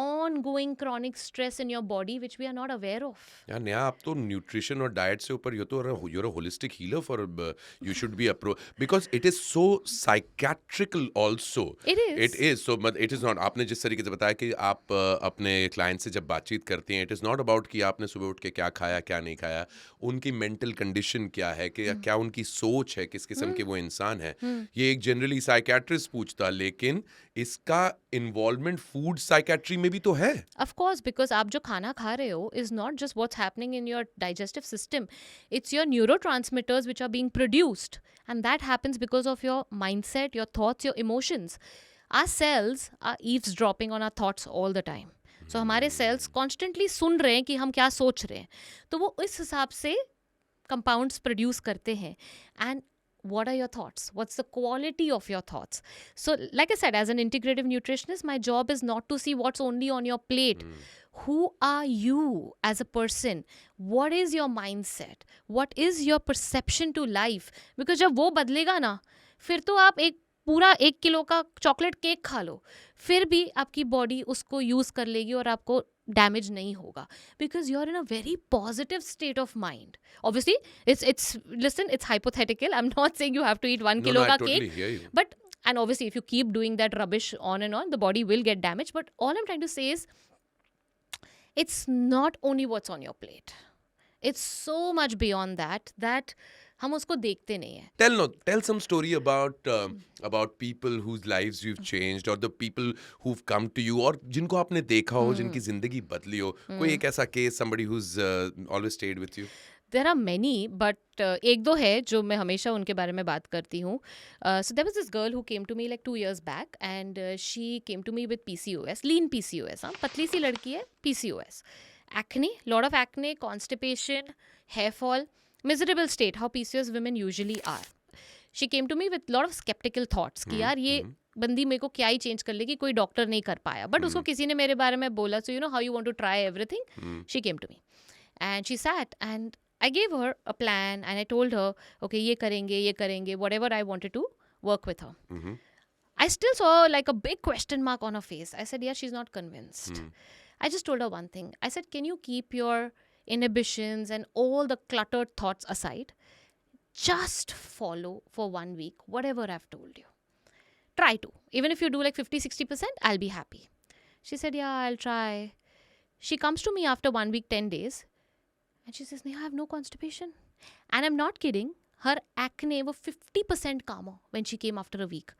ongoing chronic stress in your body which we are not aware of. यार नेहा, आप तो nutrition और diet से ऊपर, you're a holistic healer for you should be because it is so psychiatrical also. It is. So it is not, आपने जिस तरीके से बताया कि आप अपने क्लाइंट से जब बातचीत करती हैं, it is not about कि आपने सुबह उठ के क्या खाया क्या नहीं खाया, उनकी मेंटल कंडीशन क्या है, कि क्या उनकी सोच है, किस किस्म के वो इंसान है. ये एक जनरली साइकियाट्रिस्ट पूछता, लेकिन इसका इन्वॉल्वमेंट फूड साइकियाट्री में भी तो है. Of course, because आप जो खाना खा रहे हो is not just what's happening in your digestive system. It's your neurotransmitters which are being produced. And that happens because of your mindset, your thoughts, your emotions. Our cells are eavesdropping on our thoughts all the time. So हमारे cells constantly सुन रहे हैं कि हम क्या सोच रहे हैं. तो वो इस हिसाब से compounds produce करते हैं. And what are your thoughts? What's the quality of your thoughts? So, like I said, as an integrative nutritionist, my job is not to see what's only on your plate. Who are you as a person? What is your mindset? What is your perception to life? Because जब वो बदलेगा ना, फिर तो आप एक पूरा 1 kilo का चॉकलेट केक खा लो, फिर भी आपकी बॉडी उसको यूज कर लेगी और आपको डैमेज नहीं होगा. Because you are in a very positive state of mind. Obviously, it's hypothetical. I'm not saying you have to eat 1 kilo I ka totally cake. hear you. But, and obviously, if you keep doing that rubbish on and on, the body will get damaged. But all I'm trying to say is, it's not only what's on your plate. It's so much beyond that हम उसको देखते नहीं हैं. Tell some story about people whose lives you've changed, or the people who've come to you, और जिनको आपने देखा हो, जिनकी जिंदगी बदली हो. कोई एक ऐसा case, somebody who's always stayed with you. There are many, but एक दो है जो मैं हमेशा उनके बारे में बात करती हूँ. So there was this girl who came to me like 2 years back, and she came to me with PCOS, lean PCOS. पतली सी लड़की है, PCOS. Acne, lot of acne, constipation, hair fall, miserable state, how PCOS women usually are. She came to me with lot of skeptical thoughts कि यार ये बंदी मेरे को क्या ही चेंज कर लेगी, कोई डॉक्टर नहीं कर पाया. बट उसको किसी ने मेरे बारे में बोला, so you know how you want to try everything. She came to me and she sat and I gave her a plan and I told her, okay, ये करेंगे, whatever I wanted to work with her. I still saw like a big question mark on her face. I said, yeah, she's not convinced. I just told her one thing. I said, can you keep your inhibitions and all the cluttered thoughts aside? Just follow for 1 week whatever I've told you. Try to. Even if you do like 50-60%, I'll be happy. She said, yeah, I'll try. She comes to me after 1 week, 10 days. And she says, Neha, I have no constipation. And I'm not kidding. Her acne was 50% calmer when she came after a week.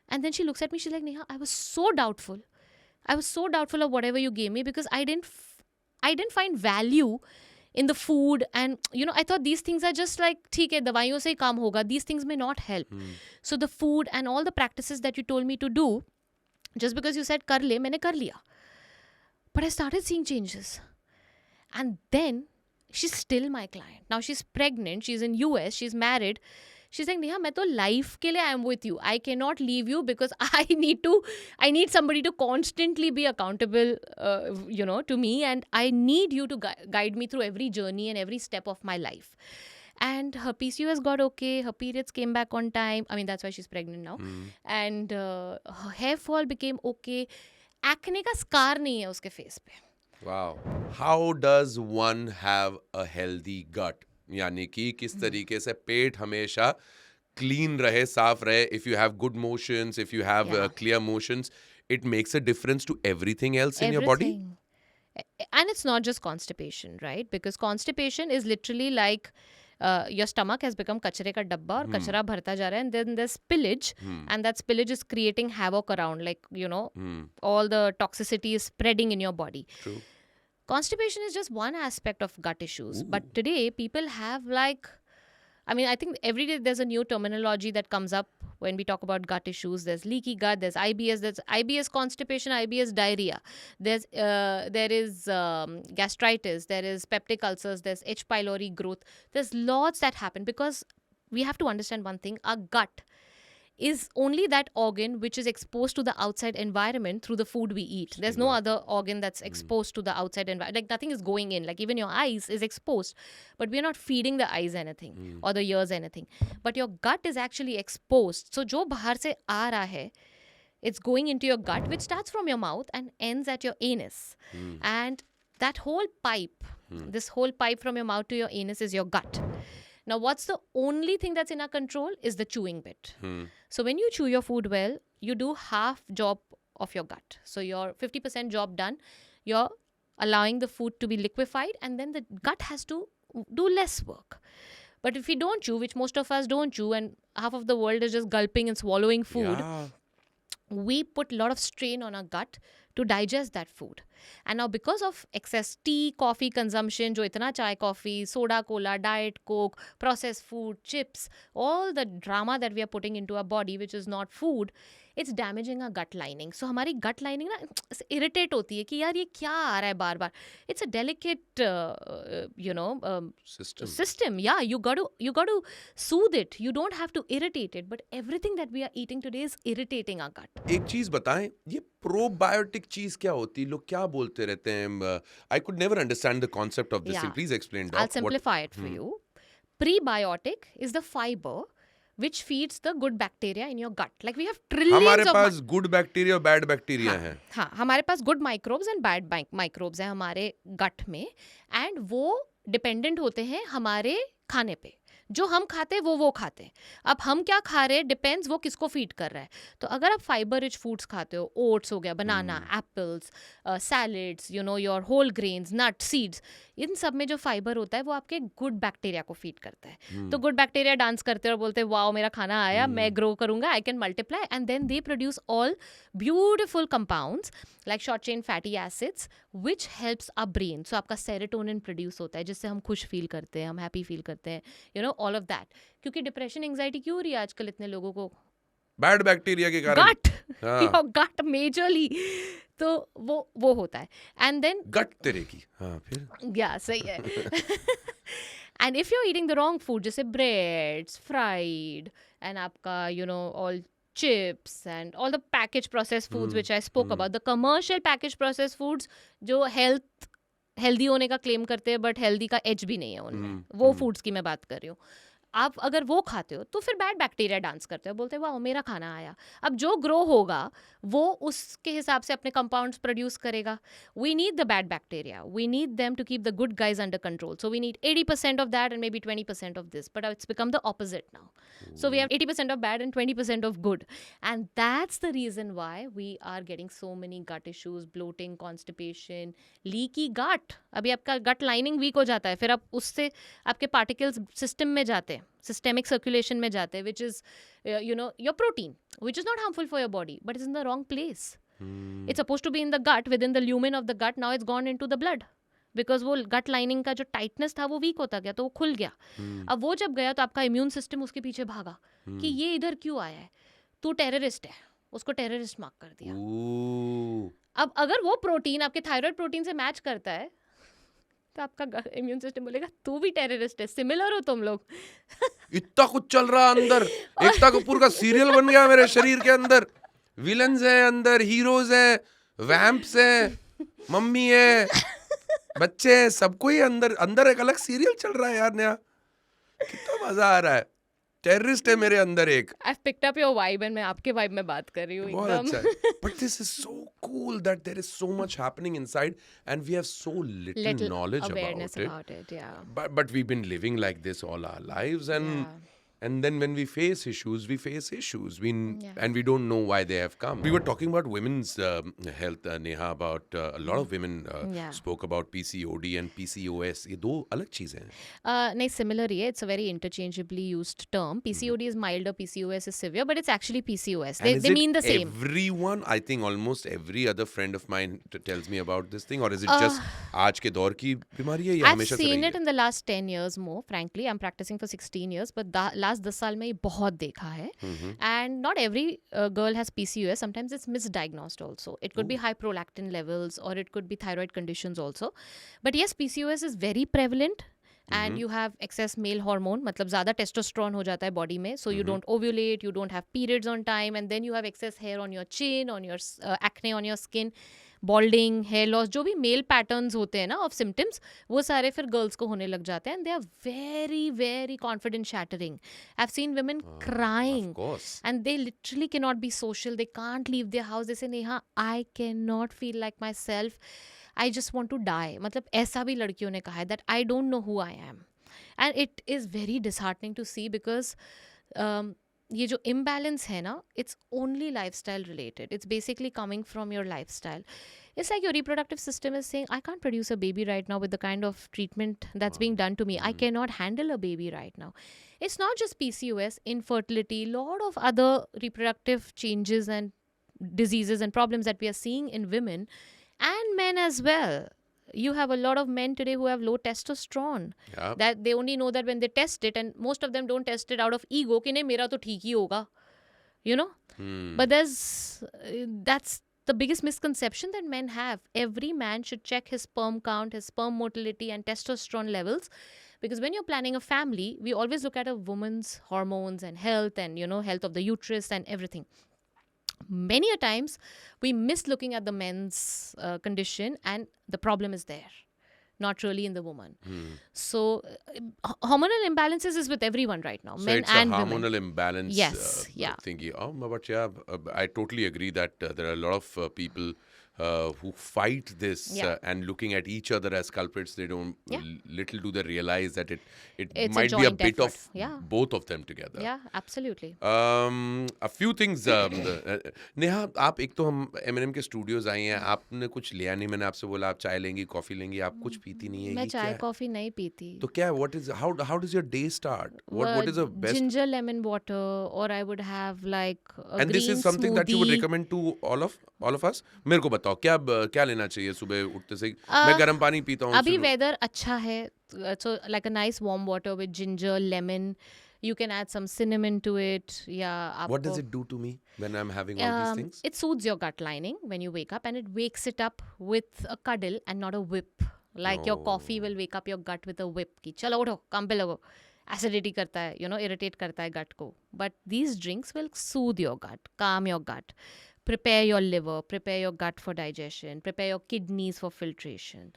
And then she looks at me. She's like, Neha, I was so doubtful. I was so doubtful of whatever you gave me because I didn't find value in the food. And, you know, I thought these things are just like, theek hai, dawaiyon se hi kaam hoga. These things may not help. So the food and all the practices that you told me to do, just because you said kar le, maine kar liya. But I started seeing changes. And then she's still my client. Now she's pregnant. She's in US. She's married. She's like, Neha, मैं तो life के लिए I am with you. I cannot leave you because I need somebody to constantly be accountable, to me. And I need you to guide me through every journey and every step of my life. And her PCOS got okay. Her periods came back on time. I mean, that's why she's pregnant now. And her hair fall became okay. Acne का scar नहीं है उसके face पे. Wow. How does one have a healthy gut? यानी कि किस तरीके से पेट हमेशा clean रहे, साफ रहे. If you have good motions, if you have clear motions, it makes a difference to everything else in your body. And it's not just constipation, right? Because constipation is literally like your stomach has become kachre ka dabba और kachra bharta ja raha hai, and then there's spillage, and that spillage is creating havoc around, like, all the toxicity is spreading in your body. True. Constipation is just one aspect of gut issues. But today, people have like I mean, I think every day there's a new terminology that comes up when we talk about gut issues. There's leaky gut, there's IBS constipation, IBS diarrhea. There is gastritis, there is peptic ulcers, there's H. pylori growth. There's lots that happen because we have to understand one thing: our gut is only that organ which is exposed to the outside environment through the food we eat. There's no other organ that's exposed to the outside environment. Like nothing is going in. Like even your eyes is exposed, but we're not feeding the eyes anything or the ears anything. But your gut is actually exposed. So जो बाहर से आ रहा है, it's going into your gut, which starts from your mouth and ends at your anus. And that whole pipe, this whole pipe from your mouth to your anus is your gut. Now, what's the only thing that's in our control is the chewing bit. So when you chew your food well, you do half job of your gut. So your 50% job done, you're allowing the food to be liquefied, and then the gut has to do less work. But if we don't chew, which most of us don't chew, and half of the world is just gulping and swallowing food, Yeah. we put a lot of strain on our gut to digest that food. And now because of excess tea, coffee consumption, jo itna chai, coffee, soda, cola, diet, coke, processed food, chips, all the drama that we are putting into our body, which is not food, it's damaging our gut lining. So हमारी gut lining ना irritate होती है कि यार ये क्या आ रहा है बार बार. It's a delicate, system. Yeah, you got to soothe it. You don't have to irritate it. But everything that we are eating today is irritating our gut. एक चीज बताएं, ये प्रोबायोटिक चीज क्या होती है? लोग क्या बोलते रहते हैं? I could never understand the concept of this thing. Please explain, Doc. I'll simplify it for you. Prebiotic is the fiber which feeds the good bacteria in your gut. Like we have trillions हमारे of पास good bacteria और bad bacteria हाँ, हैं. हाँ, हमारे पास good microbes and bad microbes हैं हमारे गट में, एंड वो डिपेंडेंट होते हैं हमारे खाने पे. जो हम खाते हैं वो खाते हैं. अब हम क्या खा रहे हैं डिपेंड्स वो किसको फीड कर रहा है. तो अगर आप फाइबर रिच फूड्स खाते हो, ओट्स हो गया, banana, apples, salads, your whole grains, nut, seeds, इन सब में जो फाइबर होता है वो आपके गुड बैक्टीरिया को फीड करता है. तो गुड बैक्टीरिया डांस करते हैं और बोलते हैं वाओ मेरा खाना आया, मैं ग्रो करूंगा, I can multiply, and then they produce all beautiful compounds like short chain fatty acids which helps a brain. So आपका सेरोटोनिन प्रोड्यूस होता है जिससे हम खुश फील करते हैं, हम हैप्पी फील करते हैं, ऑल ऑफ दैट. क्योंकि डिप्रेशन एंजाइटी क्यों हो रही है आजकल इतने लोगों को? बैड बैक्टीरिया के कारण. गट, हाँ. गट मेजरली. तो वो होता है. एंड देन गट तेरे की. हाँ, फिर या सही है. And if you are eating the wrong food, जैसे ब्रेड्स, फ्राइड, एंड आपका all chips and all the packaged processed foods which I spoke about, the commercial packaged processed foods जो हेल्दी होने का क्लेम करते हैं बट हेल्दी का as भी नहीं है उनमें, वो फूड्स की मैं बात कर रही हूँ. आप अगर वो खाते हो तो फिर बैड बैक्टीरिया डांस करते हो, बोलते हैं वाह मेरा खाना आया. अब जो ग्रो होगा वो उसके हिसाब से अपने कंपाउंड्स प्रोड्यूस करेगा. We need the bad bacteria, we need them to keep the good guys under control. So we need 80% of that and maybe 20% of this, but it's become the opposite now. So we have 80% of bad and 20% of good. And that's the reason why we are getting so many gut issues, bloating, constipation, leaky gut. अभी आपका gut lining weak हो जाता है, फिर आप उससे आपके particles system में जाते हैं, systemic circulation में जाते हैं, which is, your protein, which is not harmful for your body, but it's in the wrong place. It's supposed to be in the gut, within the lumen of the gut. Now it's gone into the blood. Because वो गट lining का जो tightness था वो week होता गया, तो वो खुल गया. अब वो जब गया तो आपका इम्यून सिस्टम उसके पीछे भागा कि ये इधर क्यों आया है, तू टेररिस्ट है, उसको टेररिस्ट मार्क कर दिया. अब अगर वो प्रोटीन आपके थायराइड प्रोटीन से मैच करता है तो आपका इम्यून सिस्टम बोलेगा तू भी टेररिस्ट है, सिमिलर हो तुम लोग. इतना कुछ चल रहा अंदर, एकता कपूर का सीरियल बन गया मेरे शरीर के अंदर. विलन्स है अंदर, हीरोज है, वैम्प्स है, मम्मी है, बच्चे हैं, सबको ही अंदर एक अलग सीरियल चल रहा है यार नया. कितना मजा आ रहा है. टेररिस्ट है मेरे अंदर एक. I've picked up your vibe and मैं आपके vibe में बात कर रही हूँ बहुत एकदम. अच्छा है. But this is so cool that there is so much happening inside and we have so little knowledge awareness about it. yeah. But we've been living like this all our lives, and then when we face issues, and we don't know why they have come. We were talking about women's health, Neha, about a lot of women spoke about PCOD and PCOS. ये दो अलग चीजें हैं. नहीं, similar ही है. It's a very interchangeably used term. PCOD is milder, PCOS is severe, but it's actually PCOS. And They is mean it the same. Everyone, I think almost every other friend of mine tells me about this thing, or is it just आज के दौर की बीमारी है या I've हमेशा से seen रही it है? in the last 10 years more, frankly. I'm practicing for 16 years, but last 10 साल में ये बहुत देखा है. And not every girl has PCOS. Sometimes it's misdiagnosed also. It could be high prolactin levels or it could be thyroid conditions also. But yes, PCOS is very prevalent. And you have excess male hormone, मतलब ज़्यादा testosterone हो जाता है body में, so you don't ovulate, you don't have periods on time, and then you have excess hair on your chin, on your acne on your skin, balding, hair loss, जो भी mail patterns होते हैं ना of symptoms, वो सारे फिर girls को होने लग जाते हैं. And they are very very confident shattering. I have seen women crying, Of course. and they literally cannot be social. They can't leave their house. They say, Neha, I cannot feel like myself. I just want to die. मतलब ऐसा भी लड़कियों ने कहा है that I don't know who I am. And it is very disheartening to see because ये जो imbalance है ना, it's only lifestyle related. It's basically coming from your lifestyle. It's like your reproductive system is saying, I can't produce a baby right now with the kind of treatment that's being done to me. I cannot handle a baby right now. It's not just PCOS, infertility, lot of other reproductive changes and diseases and problems that we are seeing in women and men as well. You have a lot of men today who have low testosterone. Yeah. That they only know that when they test it, and most of them don't test it out of ego कि नहीं मेरा तो ठीक ही होगा, you know. But that's the biggest misconception that men have. Every man should check his sperm count, his sperm motility and testosterone levels, because when you're planning a family, we always look at a woman's hormones and health and, you know, health of the uterus and everything. Many a times we miss looking at the men's condition, and the problem is there, not really in the woman. So hormonal imbalances is with everyone right now, So men it's and a women. hormonal imbalance. Yes, yeah. Thingy. But yeah, I totally agree that there are a lot of people who fight this Yeah. and looking at each other as culprits. They don't. Yeah. Little do they realize that it It's a might be a joint bit effort. of Yeah. both of them together. Yeah, absolutely. A few things. Neha, आप एक तो हम M&M के studios आई हैं, आपने कुछ लिया नहीं. मैंने आपसे बोला आप चाय लेंगी, कॉफी लेंगी, आप कुछ पीती नहीं है. मैं ये क्या चाय है? कॉफी नहीं पीती. तो क्या है? What is how does your day start? What is the best? Ginger lemon water, or I would have like a And this green is something that you would smoothie. recommend to all of us. मेरे को बताओ क्या लेना चाहिए सुबह उठते से? मैं गर्म पानी पीता हूँ. अभी सुबह. वेदर अच्छा है, so like a nice warm water with ginger, lemon. You can add some cinnamon to it. Yeah. What does it do to me when I'm having all these things? It soothes your gut lining when you wake up, and it wakes it up with a cuddle and not a whip. Like your coffee will wake up your gut with a whip. कि चलो उठो, काम पे लगो. Acidity करता है, you know, irritate करता है gut को. But these drinks will soothe your gut, calm your gut, prepare your liver, prepare your gut for digestion, prepare your kidneys for filtration.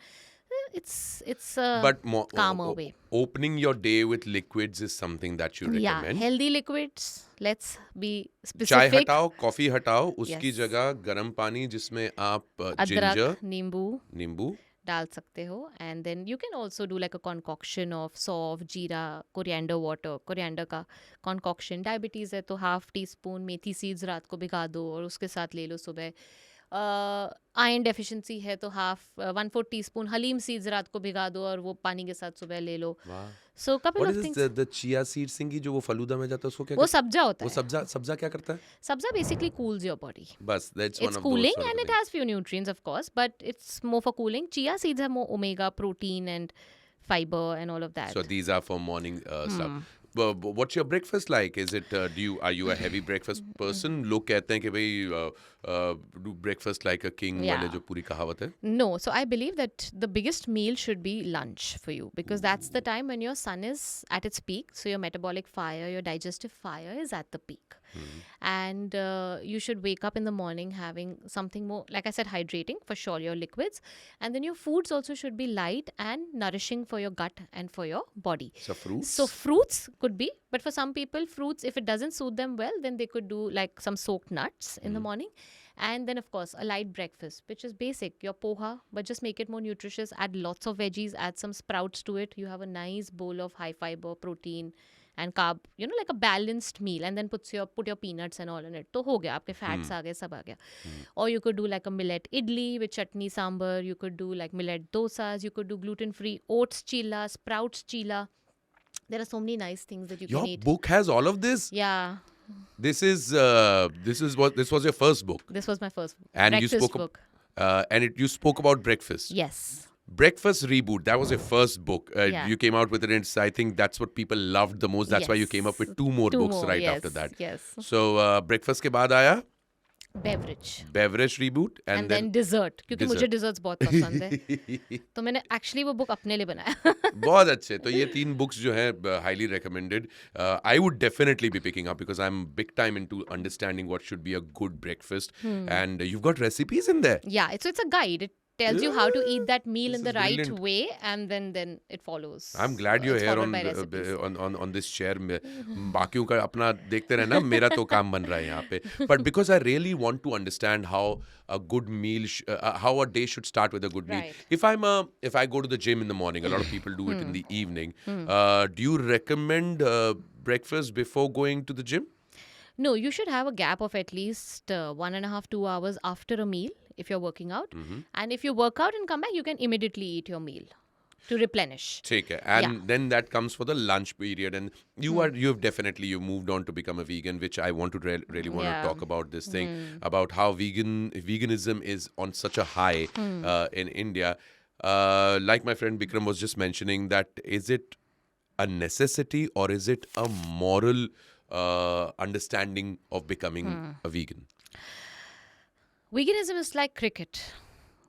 It's a But calmer way. opening your day with liquids is something that you Yeah, recommend. healthy liquids. Let's be चाय specific. हटाओ, coffee हटाओ, उसकी Yes. जगह गर्म पानी जिसमें आप अदरक, जिंजर, नींबू नींबू. डाल सकते हो, and then you can also do like a concoction of सौंफ, जीरा, coriander water, coriander का concoction. डायबिटीज़ है तो हाफ टी स्पून मेथी सीड्स रात को भिगा दो और उसके साथ ले लो सुबह. आयरन डेफिशिएंसी है तो 1/4 टीस्पून हलीम सीड्स रात को भिगा दो और वो पानी के साथ सुबह ले लो. वाह. So couple What of is things. this, the chia seed सिंगी जो वो फलूदा में जाता है उसको क्या वो कहते हैं? सब्जा होता वो है. सब्जा क्या करता है? सब्जा basically cools your body. बस that's one It's of cooling those sort and of it has few nutrients, of course, but it's more for cooling. Chia seeds have more omega, protein, and fiber, and all of that. So these are for morning stuff. What's your breakfast like? Is it are you a heavy breakfast person? लोग कहते हैं कि भाई do breakfast like a king Yeah. वाले जो पूरी कहावत है. No, so I believe that the biggest meal should be lunch for you, because that's the time when your sun is at its peak. So your metabolic fire, your digestive fire is at the peak. And you should wake up in the morning having something more, like I said, hydrating for sure, your liquids. And then your foods also should be light and nourishing for your gut and for your body. So fruits. So fruits could be, but for some people, fruits, if it doesn't suit them well, then they could do like some soaked nuts in the morning. And then, of course, a light breakfast, which is basic, your poha, but just make it more nutritious. Add lots of veggies, add some sprouts to it. You have a nice bowl of high fiber, protein, and carb, you know, like a balanced meal. And then put your peanuts and all in it. तो हो गया, आपके fats आ गए, सब आ गया. Or you could do like a millet idli with chutney sambar. You could do like millet dosas. You could do gluten-free oats chila, sprouts chila. There are so many nice things that you Your can eat. book has all of this. Yeah, This was your first book, this was my first and you breakfast spoke book. You spoke about breakfast. Yes. Breakfast Reboot, that was your first book. Yeah. You came out with it, and I think that's what people loved the most. That's why you came up with two more books right yes, after that. Yes. So, breakfast के बाद आया Beverage. Beverage Reboot, And then dessert, क्योंकि मुझे desserts बहुत पसंद है. तो मैंने actually वो book अपने लिए बनाया. बहुत अच्छे. तो ये तीन books जो हैं highly recommended. I would definitely be picking up because I'm big time into understanding what should be a good breakfast. And you've got recipes in there. Yeah, it's a guide. It tells you how to eat that meal This in the is right brilliant. way, and then it follows. I'm glad you're It's here followed by recipes. on this chair. बाकियों का अपना देखते रहना, मेरा तो काम बन रहा है यहाँ पे. But because I really want to understand how a good meal, how a day should start with a good meal. Right. If I go to the gym in the morning, a lot of people do it in the evening. Do you recommend breakfast before going to the gym? No, you should have a gap of at least 1.5 2 hours after a meal if you're working out. And if you work out and come back, you can immediately eat your meal to replenish. Take it. And then that comes for the lunch period. And you've definitely moved on to become a vegan, which I want to really want to talk about this thing, about how veganism is on such a high in India. Like my friend Bikram was just mentioning, that is it a necessity or is it a moral understanding of becoming a vegan? Veganism is like cricket.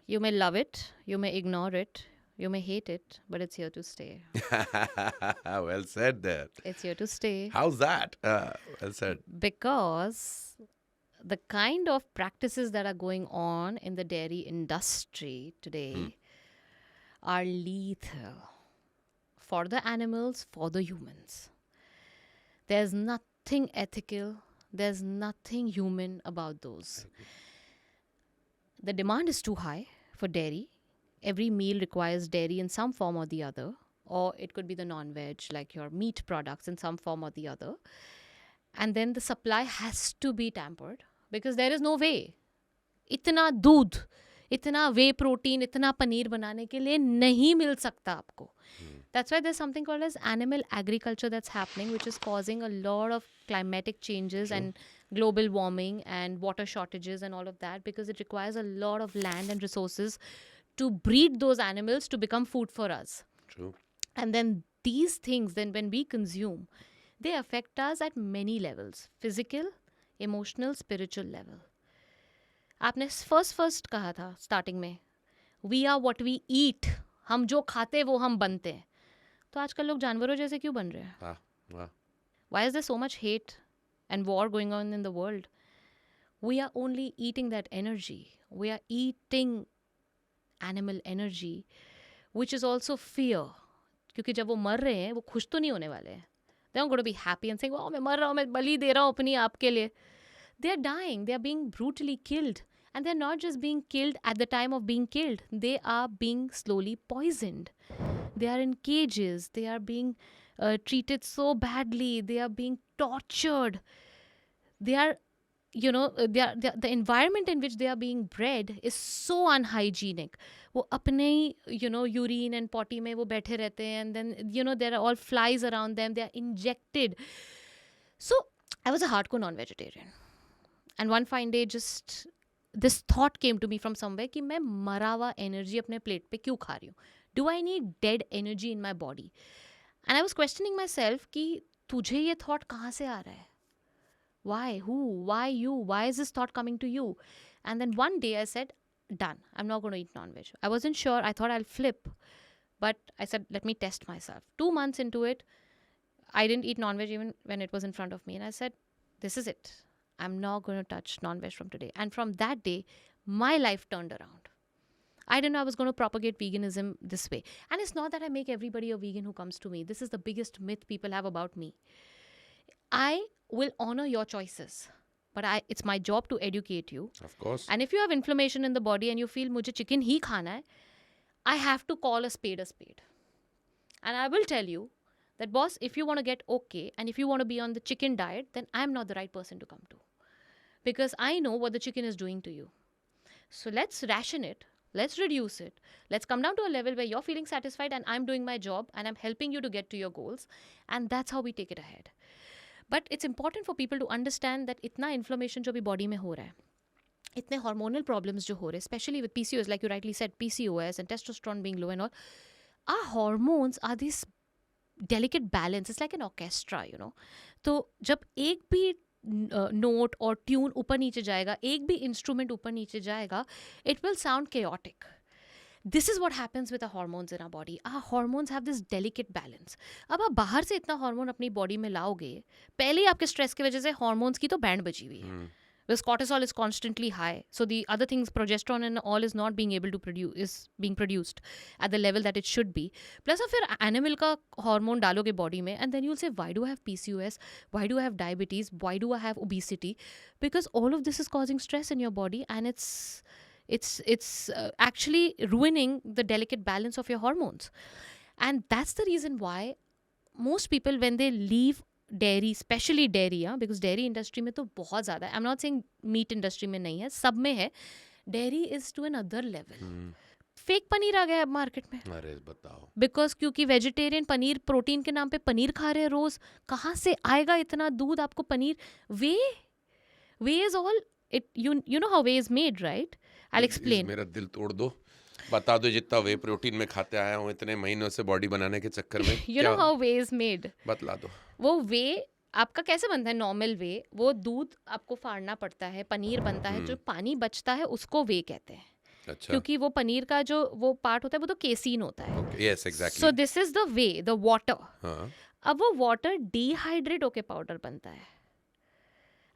You may love it, you may ignore it, you may hate it, but it's here to stay. Well said there. It's here to stay. How's that? Well said. Because the kind of practices that are going on in the dairy industry today are lethal for the animals, for the humans. There's nothing ethical, there's nothing human about those. The demand is too high for dairy. Every meal requires dairy in some form or the other, or it could be the non-veg, like your meat products in some form or the other. And then the supply has to be tampered because there is no way. इतना दूध, इतना whey protein, इतना पनीर बनाने के लिए नहीं मिल सकता आपको. That's why there's something called as animal agriculture that's happening, which is causing a lot of climatic changes and global warming and water shortages and all of that, because it requires a lot of land and resources to breed those animals to become food for us. True. And then these things, then when we consume, they affect us at many levels: physical, emotional, spiritual level. आपने first कहा था starting में, we are what we eat. हम जो खाते वो हम बनते हैं. तो आजकल लोग जानवरों जैसे क्यों बन रहे हैं? Wow. Why is there so much hate and war going on in the world? We are only eating that energy. We are eating animal energy, which is also fear. क्योंकि जब वो मर रहे हैं वो खुश तो नहीं होने वाले हैं. They're not going to be happy and saying, "Oh, मैं मर रहा हूँ, मैं बलि दे रहा हूँ अपनी आपके लिए." They are dying. They are being brutally killed. And they're not just being killed at the time of being killed. They are being slowly poisoned. They are in cages. They are being treated so badly. They are being tortured. They are, the environment in which they are being bred is so unhygienic. वो अपने ही, urine and potty में वो बैठे रहते हैं, and then, there are all flies around them. They are injected. So I was a hardcore non-vegetarian. And one fine day, just this thought came to me from somewhere कि मैं मरा हुआ energy अपने plate पे क्यों खा रही हूँ? Do I need dead energy in my body? And I was questioning myself कि तुझे ये thought कहाँ से आ रहा है? Why? Who? Why you? Why is this thought coming to you? And then one day I said, done. I'm not going to eat non-veg. I wasn't sure. I thought I'll flip. But I said, let me test myself. 2 months into it, I didn't eat non-veg even when it was in front of me. And I said, this is it. I'm not going to touch non-veg from today. And from that day, my life turned around. I didn't know I was going to propagate veganism this way. And it's not that I make everybody a vegan who comes to me. This is the biggest myth people have about me. I will honor your choices. But it's my job to educate you. Of course. And if you have inflammation in the body and you feel मुझे chicken ही खाना है, I have to call a spade a spade. And I will tell you that, boss, if you want to get okay and if you want to be on the chicken diet, then I'm not the right person to come to. Because I know what the chicken is doing to you. So let's ration it. Let's reduce it. Let's come down to a level where you're feeling satisfied and I'm doing my job and I'm helping you to get to your goals. And that's how we take it ahead. But it's important for people to understand that इतना inflammation जो भी body में हो रहा है, इतने hormonal problems जो हो रहे हैं, specially with PCOS, like you rightly said, PCOS and testosterone being low and all, our hormones are this delicate balance, it's like an orchestra, you know. तो जब एक भी नोट और ट्यून ऊपर नीचे जाएगा, एक भी इंस्ट्रूमेंट ऊपर नीचे जाएगा, it will sound chaotic. This is what happens with our hormones in our body. Our hormones have this delicate balance. अब आप बाहर से इतना हार्मोन अपनी बॉडी में लाओगे, पहले ही आपके स्ट्रेस की वजह से हार्मोन्स की तो बैंड बजी हुई है. Because cortisol is constantly high, so the other things, progesterone and all, is not being able to produce, is being produced at the level that it should be. Plus आप फिर animal का hormone डालोगे body में, and then you'll say, why do I have PCOS? Why do I have diabetes? Why do I have obesity? Because all of this is causing stress in your body, and it's actually ruining the delicate balance of your hormones. And that's the reason why most people, when they leave dairy, especially dairy, because dairy industry में तो बहुत ज़्यादा है. I am not saying meat industry में नहीं है, सब में है. Dairy is to another level. Fake paneer आ गया है मार्केट में. अरे बताओ. बिकॉज क्योंकि वेजिटेरियन पनीर, प्रोटीन के नाम पे पनीर खा रहे हैं रोज. कहाँ से आएगा इतना दूध आपको paneer? Way is all it. You know how way is made, right? I will explain. मेरा दिल तोड़ दो, बता दो. जितना वे प्रोटीन में खाते आया हूँ इतने महीनों से बॉडी बनाने के चक्कर में. You know how way is made? बतला दो. वो वे आपका कैसे बनता है? नॉर्मल वे, वो दूध आपको फाड़ना पड़ता है, पनीर बनता है, जो पानी बचता है उसको वे कहते हैं. अच्छा. क्योंकि वो पनीर का जो वो पार्ट होता है वो तो केसीन होता है. Yes exactly. So this is the way, the water. हाँ. अब वो वाटर डिहाइड्रेट होके पाउडर बनता है.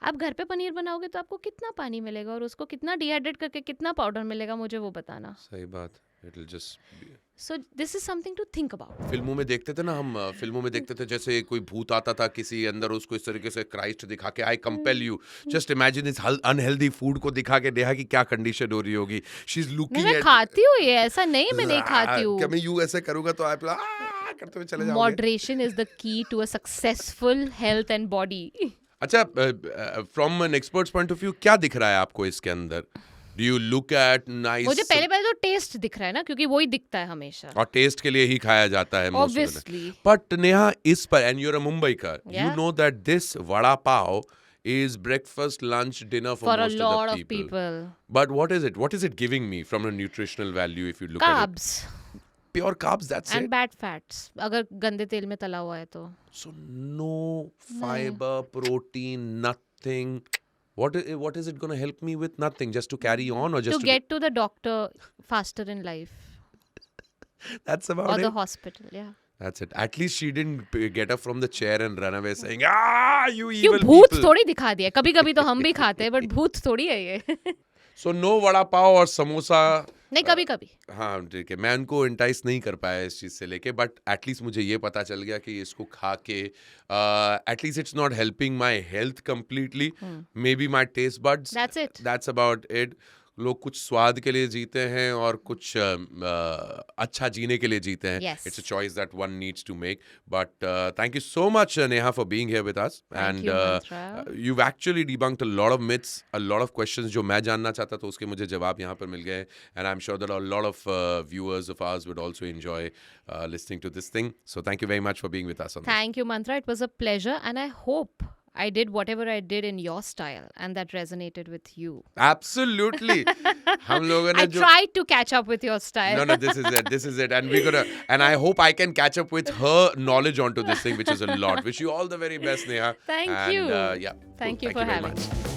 आप घर पे पनीर बनाओगे तो आपको कितना पानी मिलेगा और उसको कितना डिहाइड्रेट करके कितना पाउडर मिलेगा, मुझे वो बताना. सही बात. It'll just be... So this is something to think about. फिल्मों में देखते थे ना हम, फिल्मों में देखते थे जैसे कोई भूत आता था किसी अंदर, उसको इस तरीके से क्राइस्ट दिखा के, आई कंपेल यू, जस्ट इमेजिन इस अनहेल्दी फूड को दिखा के नेहा की क्या कंडीशन हो रही होगी. शी इज लुकिंग मैं खाती हूँ ये, ऐसा नहीं मैं नहीं खाती हूँ. क्या मैं यू ऐसे करूंगा तो आप करते हुए चले जाओगे. Moderation is the key to a successful health and body. अच्छा, from an experts point of view क्या दिख रहा है आपको इसके अंदर? Do you look at nice? मुझे पहले तो टेस्ट दिख रहा है ना, क्योंकि वही दिखता है हमेशा. और टेस्ट के लिए ही खाया जाता है Obviously. But नेहा, इस पर, and you're a Mumbaikar, you Yeah. know that this vada pav is breakfast, lunch, dinner for For a most lot of of the people. people. But what is it? What is it giving me from a nutritional value if you look at Carbs it? Pure carbs, that's and it. bad fats. अगर गंदे तेल में तला हुआ है तो. So no fiber, protein, nothing. What is it going to help me with? Nothing. Just to carry on, or just To get to the doctor faster in life. That's about Or it. the hospital, yeah. That's it. At least she didn't get up from the chair and run away saying, you क्यों evil भूत people. थोड़ी दिखा दिया. कभी कभी तो हम भी खाते हैं, बट भूत थोड़ी है ये. So no vada pav और समोसा. नहीं, कभी कभी. हाँ ठीक है, मैं उनको इंटाइस नहीं कर पाया इस चीज़ से लेके, बट एटलीस्ट मुझे ये पता चल गया कि इसको खा के at least it's not helping my health completely, may be my taste buds. That's it. That's about it. लोग कुछ स्वाद के लिए जीते हैं और कुछ अच्छा जीने के लिए जीते हैं. Yes. It's a choice that one needs to make. But thank you so much, Neha, for being here with us. Thank you, Mantra. You've actually debunked a lot of myths, a lot of questions जो मैं जानना चाहता था उसके मुझे जवाब यहाँ पर मिल गए. And I'm sure that a lot of viewers of ours would also enjoy listening to this thing. So thank you very much for being with us on this. Thank you, Mantra. It was a pleasure, and I hope I did whatever I did in your style, and that resonated with you. Absolutely. हम लोगों ने I जो tried to catch up with your style. No, this is it. This is it. And we're gonna, and I hope I can catch up with her knowledge onto this thing, which is a lot. Wish you all the very best, Neha. Thank and, you. Yeah. Thank cool. you for very having much. me.